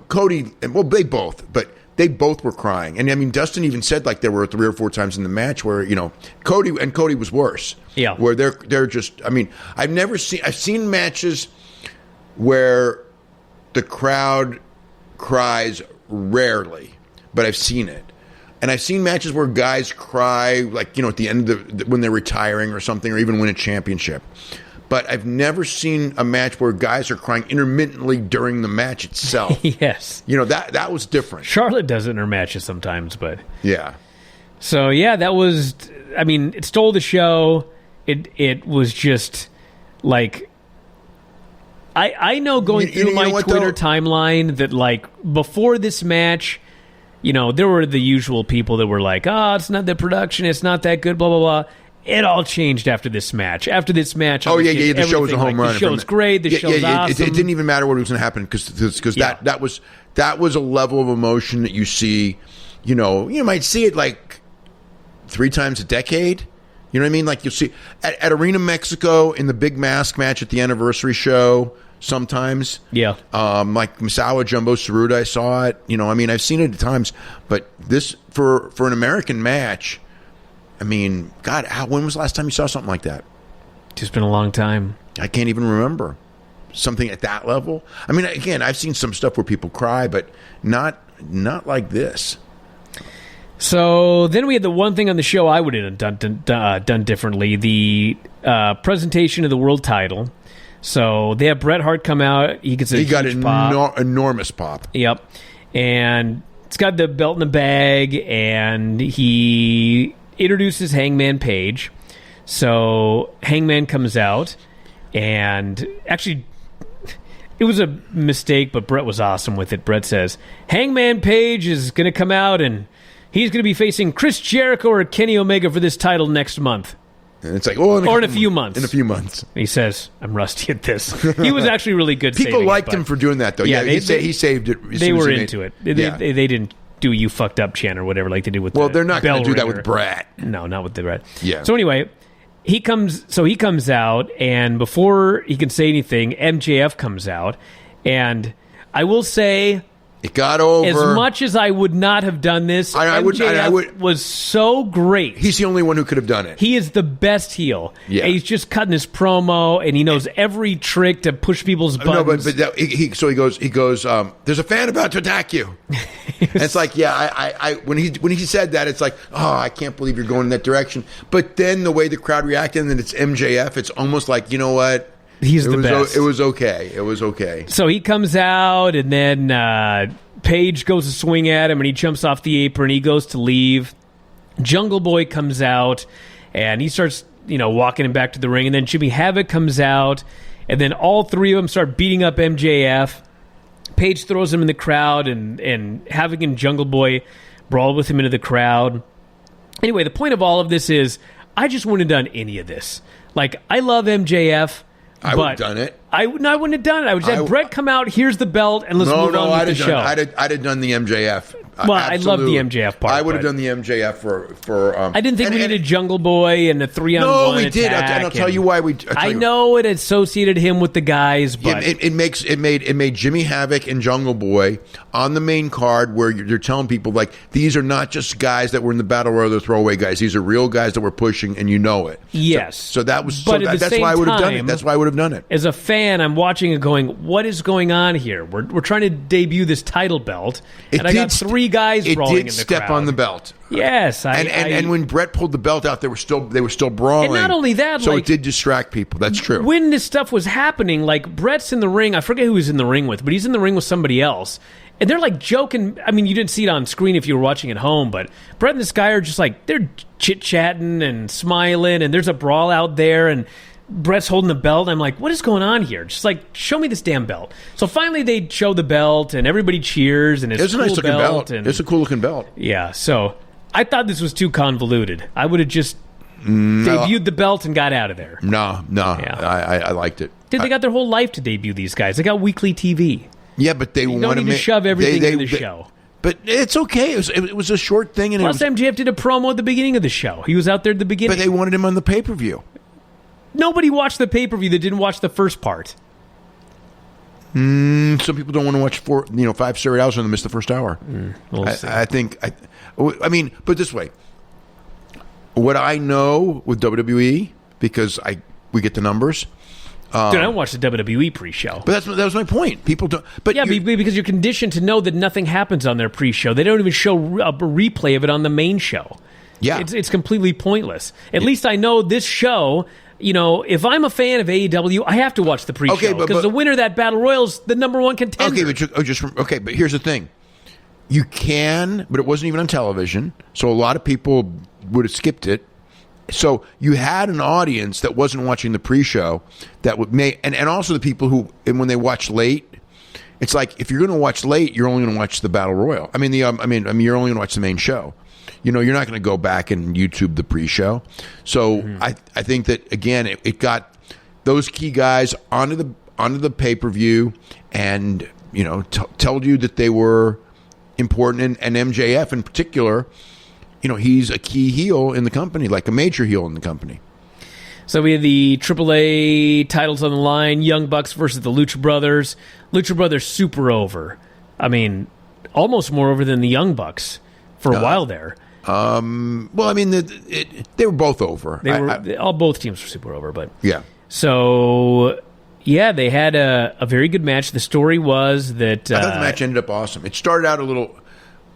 Cody. Well, they both were crying, and I mean, Dustin even said like there were 3 or 4 times in the match where Cody was worse. Yeah, where they're just. I mean, I've seen matches where the crowd cries rarely, but I've seen it, and I've seen matches where guys cry like at the end of when they're retiring or something, or even win a championship. But I've never seen a match where guys are crying intermittently during the match itself. Yes. That was different. Charlotte does it in her matches sometimes, but... Yeah. So, yeah, that was... I mean, it stole the show. It was just, like... I know going through my Twitter timeline that, like, before this match, there were the usual people that were like, "Oh, it's not the production, it's not that good, blah, blah, blah." It all changed after this match. The show was a home run. The show's great. The show's awesome. It didn't even matter what was going to happen because that was a level of emotion that you see. You might see it like 3 times a decade. You know what I mean? Like you'll see at Arena Mexico in the big mask match at the anniversary show sometimes. Yeah. Like Misawa Jumbo Tsuruta, I saw it. You know, I mean, I've seen it at times. But this, for an American match, I mean, God, when was the last time you saw something like that? Just been a long time. I can't even remember. Something at that level. I mean, again, I've seen some stuff where people cry, but not like this. So then we had the one thing on the show I would have done differently, the presentation of the world title. So they have Bret Hart come out. He gets a huge pop. Enormous pop. Yep. And it's got the belt in the bag, and he introduces Hangman Page. So Hangman comes out, and actually, it was a mistake, but Bret was awesome with it. Bret says, Hangman Page is going to come out, and he's going to be facing Chris Jericho or Kenny Omega for this title next month. And it's like, oh, in a few months. In a few months. He says, I'm rusty at this. He was actually really good. People liked him for doing that, though. Yeah, he saved it. They were into it. They didn't do "you fucked up" chant or whatever like they did with. Well, they're not going to do that with Bret. No, not with the Bret. Yeah. So anyway, he comes out, and before he can say anything, MJF comes out, and I will say, it got over. As much as I would not have done this, MJF was so great. He's the only one who could have done it. He is the best heel. Yeah. And he's just cutting his promo, and he knows every trick to push people's buttons. No, but he goes. There's a fan about to attack you. And it's like, yeah, when he said that, it's like, oh, I can't believe you're going in that direction. But then the way the crowd reacted, and then it's MJF, it's almost like, you know what? He's the best. It was okay. It was okay. So he comes out, and then Page goes to swing at him, and he jumps off the apron. He goes to leave. Jungle Boy comes out, and he starts, walking him back to the ring. And then Jimmy Havoc comes out, and then all three of them start beating up MJF. Page throws him in the crowd, and Havoc and Jungle Boy brawl with him into the crowd. Anyway, the point of all of this is, I just wouldn't have done any of this. Like, I love MJF. I would have done it. I wouldn't have done it. I would just have Bret come out, here's the belt, and let's move on with the show. I'd have done the MJF. Well, I love the MJF part. I would have done the MJF for I didn't think we needed Jungle Boy and a 3-on-1 No, we did. And I'll tell you why. I know it associated him with the guys, but it made Jimmy Havoc and Jungle Boy on the main card where you're telling people, like, these are not just guys that were in the Battle Royal, they're throwaway guys. These are real guys that were pushing, and you know it. Yes. So that's why I would have done it. That's why I would have done it. As a fan, I'm watching it going, what is going on here? We're trying to debut this title belt, and I got three guys brawling in the crowd. Step on the belt. Yes, and when Bret pulled the belt out, they were still brawling. And not only that, so it did distract people. That's true. When this stuff was happening, like Bret's in the ring. I forget who he's in the ring with, but he's in the ring with somebody else, and they're like joking. I mean, you didn't see it on screen if you were watching at home, but Bret and this guy are just like they're chit chatting and smiling, and there's a brawl out there, and Bret's holding the belt. I'm like, what is going on here? Just like, show me this damn belt. So finally they show the belt, and everybody cheers, and it's a nice looking belt. It's a cool looking belt. Yeah, so I thought this was too convoluted. I would have just debuted the belt and got out of there. No. Yeah. I liked it. They got their whole life to debut these guys. They got weekly TV. Yeah, but they want to shove everything in the show. But it's okay. It was a short thing. And plus, MJF did a promo at the beginning of the show. He was out there at the beginning. But they wanted him on the pay-per-view. Nobody watched the pay-per-view that didn't watch the first part. Some people don't want to watch 5 straight hours and miss the first hour. We'll see. I mean, put it this way. What I know with WWE, because we get the numbers. Dude, I don't watch the WWE pre-show. But that was my point. People don't. But because you're conditioned to know that nothing happens on their pre-show. They don't even show a replay of it on the main show. Yeah, it's completely pointless. At least I know this show. If I'm a fan of AEW, I have to watch the pre-show because the winner of that Battle Royal is the number one contender. But here's the thing: you can, but it wasn't even on television, so a lot of people would have skipped it. So you had an audience that wasn't watching the pre-show that and also the people who, and when they watch late, it's like if you're going to watch late, you're only going to watch the Battle Royal. I mean, you're only going to watch the main show. You're not going to go back and YouTube the pre-show. So I think that again, it got those key guys onto the pay-per-view, and told you that they were important, and MJF in particular. he's a key heel in the company, like a major heel in the company. So we had the AAA titles on the line, Young Bucks versus the Lucha Brothers. Lucha Brothers super over. I mean, almost more over than the Young Bucks for a while there. Well, I mean, they were both over. Both teams were super over, but yeah. So yeah, they had a very good match. The story was that I thought the match ended up awesome. It started out a little.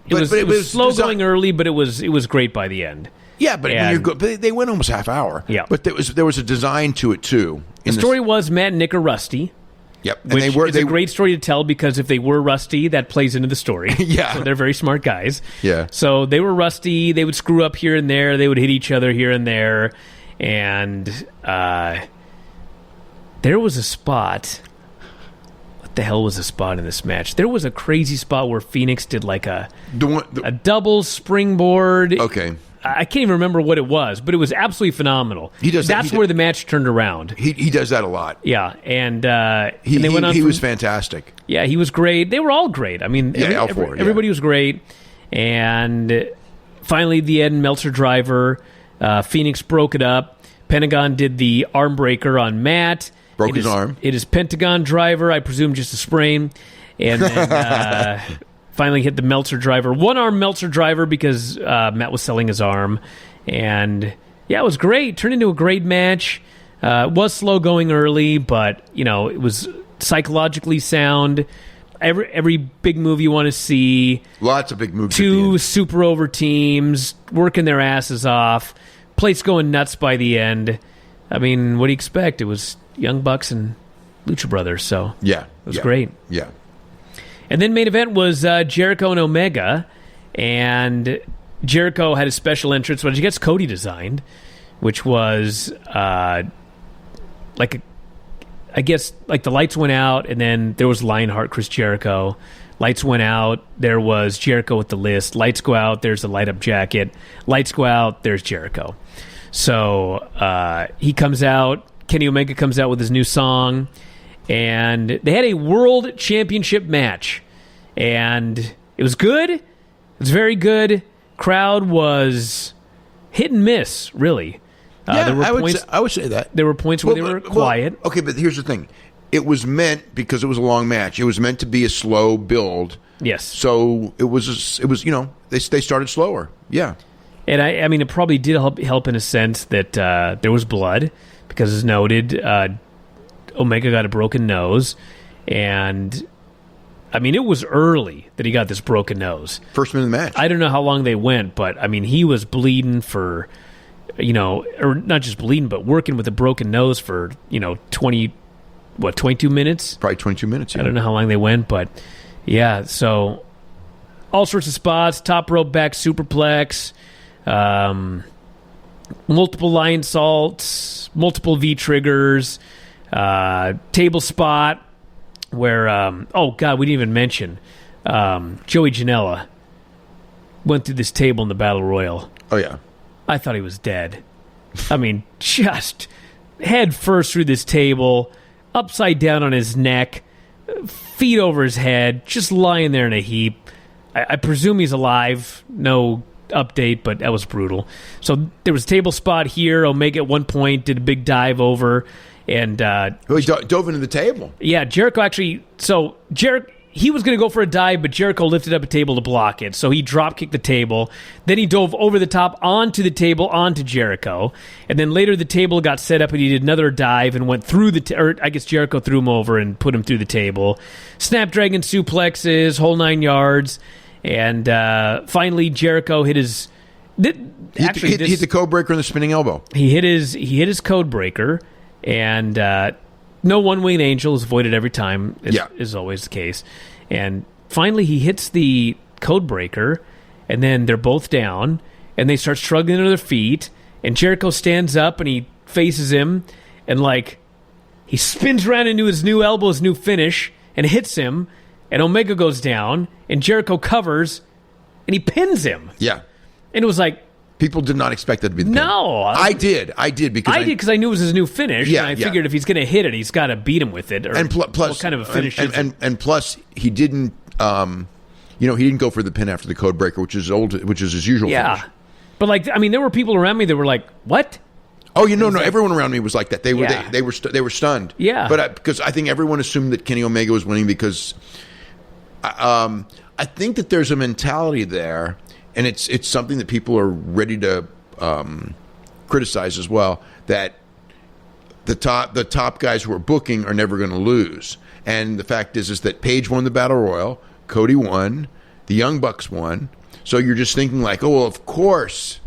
It was slow going early, but it was great by the end. Yeah, but when you're good, they went almost half hour. Yeah, but there was a design to it too. The story was Matt and Nick are rusty. Yep, and it's a great story to tell because if they were rusty, that plays into the story. Yeah, so they're very smart guys. Yeah, so they were rusty. They would screw up here and there. They would hit each other here and there, and there was a spot. What the hell was the spot in this match? There was a crazy spot where Phoenix did like a double springboard. Okay. I can't even remember what it was, but it was absolutely phenomenal. That's where the match turned around. He does that a lot. Yeah, and they went on. He was fantastic. Yeah, he was great. They were all great. I mean, everybody was great. And finally, at the end, Meltzer driver. Phoenix broke it up. Pentagon did the arm breaker on Matt. Broke his arm. It is Pentagon driver, I presume just a sprain. And then finally hit the Meltzer driver. One-arm Meltzer driver because Matt was selling his arm. And, yeah, it was great. Turned into a great match. It was slow going early, but, it was psychologically sound. Every big move you want to see. Lots of big moves. Two super over teams working their asses off. Place going nuts by the end. I mean, what do you expect? It was Young Bucks and Lucha Brothers, so yeah, it was great. Yeah. And then main event was Jericho and Omega, and Jericho had a special entrance, which he gets Cody designed, which was I guess the lights went out, and then there was Lionheart, Chris Jericho. Lights went out, there was Jericho with the list. Lights go out, there's the light-up jacket. Lights go out, there's Jericho. So he comes out, Kenny Omega comes out with his new song, and they had a World Championship match. And it was good. It was very good. Crowd was hit and miss, really. Yeah, I would say that. There were points where they were quiet. Okay, but here's the thing. It was meant, because it was a long match, it was meant to be a slow build. Yes. So it was they started slower. Yeah. And I mean, it probably did help in a sense that there was blood, because as noted, Omega got a broken nose, and I mean, it was early that he got this broken nose. First minute of the match. I don't know how long they went, but I mean, he was bleeding for, or not just bleeding, but working with a broken nose for 22 minutes? Probably 22 minutes. Yeah. I don't know how long they went, but yeah. So all sorts of spots, top rope back superplex. Multiple lion salts, multiple V triggers, table spot where we didn't even mention Joey Janela went through this table in the Battle Royal. Oh yeah, I thought he was dead. I mean, just head first through this table, upside down on his neck, feet over his head, just lying there in a heap. I presume he's alive. No update, but that was brutal. So there was a table spot here. Omega at one point did a big dive over, and he dove into the table. Yeah, Jericho actually. So he was going to go for a dive, but Jericho lifted up a table to block it. So he drop kicked the table. Then he dove over the top onto the table onto Jericho, and then later the table got set up and he did another dive and went through or I guess Jericho threw him over and put him through the table. Snapdragon suplexes, whole 9 yards. And finally, Jericho hit his. He hit the code breaker and the spinning elbow. He hit his code breaker, and no one-winged angel is avoided every time. Is always the case. And finally, he hits the code breaker, and then they're both down, and they start struggling to their feet. And Jericho stands up and he faces him, and he spins around into his new elbow, his new finish, and hits him. And Omega goes down, and Jericho covers, and he pins him. Yeah. And it was like... People did not expect that to be the pin. No. I did because I knew it was his new finish, and I figured if he's going to hit it, he's got to beat him with it. Or plus, what kind of a finish is it? And plus, he didn't, he didn't go for the pin after the code breaker, which is his usual finish. But like, I mean, there were people around me that were like, "What?" Oh, no. Everyone around me was like that. They were stunned. Yeah. But because I think everyone assumed that Kenny Omega was winning because I think that there's a mentality there, and it's something that people are ready to criticize as well, that the top guys who are booking are never going to lose. And the fact is that Paige won the Battle Royal, Cody won, the Young Bucks won. So you're just thinking like, oh, well, of course,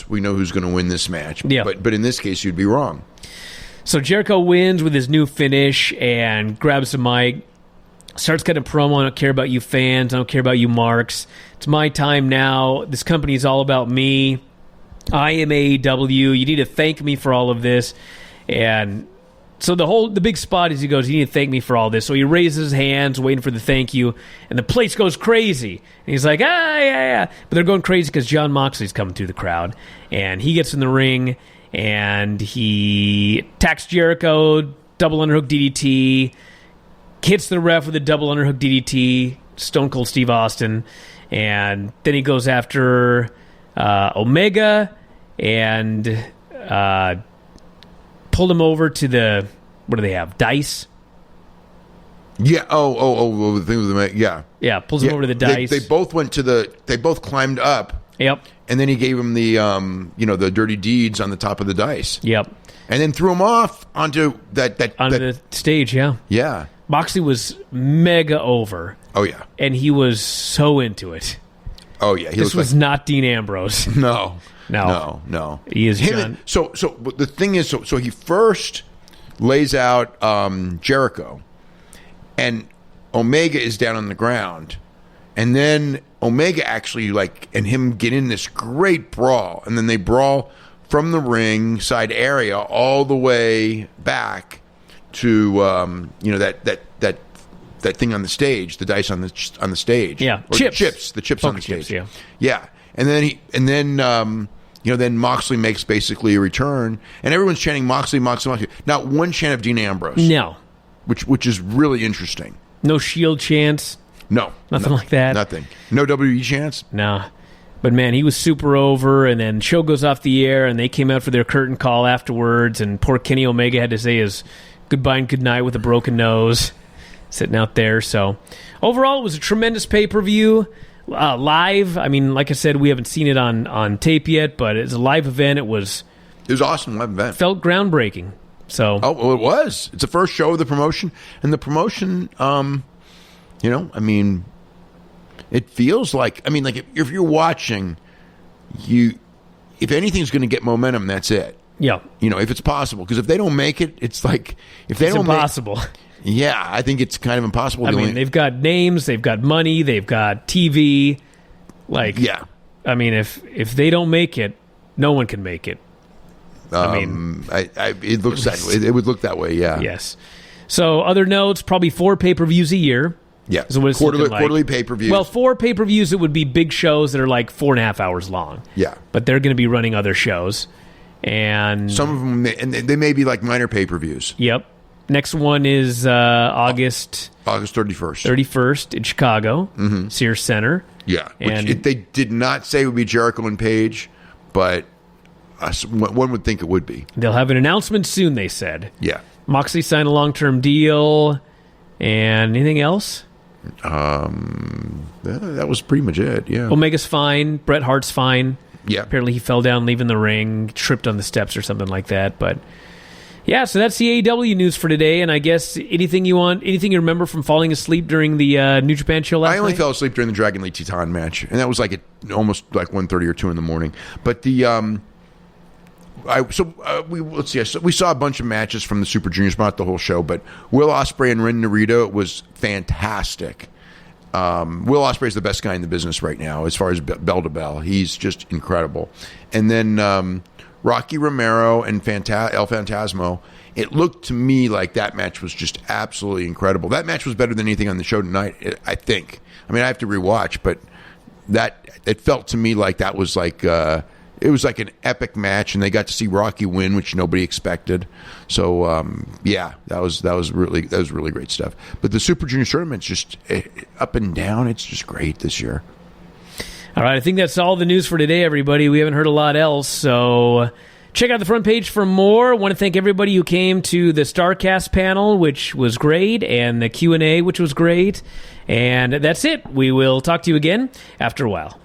we know who's going to win this match. Yeah. But in this case, you'd be wrong. So Jericho wins with his new finish and grabs the mic, starts cutting a promo. I don't care about you fans. I don't care about you marks. It's my time now. This company is all about me. I am AEW. You need to thank me for all of this. And so the big spot is he goes, you need to thank me for all this. So he raises his hands, waiting for the thank you, and the place goes crazy. And he's like, yeah. But they're going crazy because Jon Moxley's coming through the crowd. And he gets in the ring, and he attacks Jericho, double underhook DDT, hits the ref with a double underhook DDT, Stone Cold Steve Austin. And then he goes after Omega and pulled him over to the, what do they have, dice? Yeah. Oh, the thing with the, yeah. Yeah, pulls him over to the dice. They both went to they both climbed up. Yep. And then he gave him the, the dirty deeds on the top of the dice. Yep. And then threw him off onto the stage, yeah. Yeah. Moxley was mega over. Oh, yeah. And he was so into it. Oh, yeah. This was not Dean Ambrose. No. He is John. So the thing is, so he first lays out Jericho, and Omega is down on the ground, and then Omega actually and him get in this great brawl, and then they brawl from the ring side area all the way back to that thing on the stage, the dice on the stage, yeah, or chips, the chips on the stage, chips, yeah. And then then Moxley makes basically a return, and everyone's chanting Moxley. Not one chant of Dean Ambrose. No, which is really interesting. No Shield chants. No, nothing like that. Nothing. No WWE chants. No. But man, he was super over, and then show goes off the air, and they came out for their curtain call afterwards, and poor Kenny Omega had to say his goodbye and goodnight with a broken nose, sitting out there. So overall, it was a tremendous pay-per-view. Live, I mean, like I said, we haven't seen it on tape yet, but it's a live event. It was awesome live event. Felt groundbreaking. So it was. It's the first show of the promotion, and the promotion, it feels like, if you're watching, if anything's going to get momentum, that's it. Yeah. If it's possible, because if they don't make it, it's like if they don't impossible. Yeah, I think it's kind of impossible. They've got names, they've got money, they've got TV. Yeah. If they don't make it, no one can make it. It looks that way. It would look that way. Yeah. Yes. So other notes, probably 4 pay-per-views a year. Yeah. So quarterly pay-per-views. Well, 4 pay-per-views, it would be big shows that are like 4.5 hours long. Yeah. But they're going to be running other shows. And some of them, they may be like minor pay-per-views. Yep. Next one is August 31st. 31st in Chicago, Sears Center. Yeah. Which they did not say would be Jericho and Paige, but one would think it would be. They'll have an announcement soon, they said. Yeah. Moxley signed a long-term deal. And anything else? That was pretty much it, yeah. Omega's fine. Bret Hart's fine. Yeah. Apparently he fell down leaving the ring, tripped on the steps or something like that. But, yeah, so that's the AEW news for today. And I guess anything you remember from falling asleep during the New Japan show last night? I only fell asleep during the Dragon Lee Titan match. And that was almost 1:30 or 2 in the morning. But the... let's see. We saw a bunch of matches from the Super Juniors, not the whole show, but Will Ospreay and Ren Narita was fantastic. Will Ospreay is the best guy in the business right now as far as bell to bell. He's just incredible. And then Rocky Romero and El Phantasmo. It looked to me like that match was just absolutely incredible. That match was better than anything on the show tonight, I think. I have to rewatch, but it felt to me like that was it was like an epic match, and they got to see Rocky win, which nobody expected. So, that was really great stuff. But the Super Junior tournament's just up and down. It's just great this year. All right, I think that's all the news for today, everybody. We haven't heard a lot else, so check out the front page for more. I want to thank everybody who came to the StarCast panel, which was great, and the Q&A, which was great. And that's it. We will talk to you again after a while.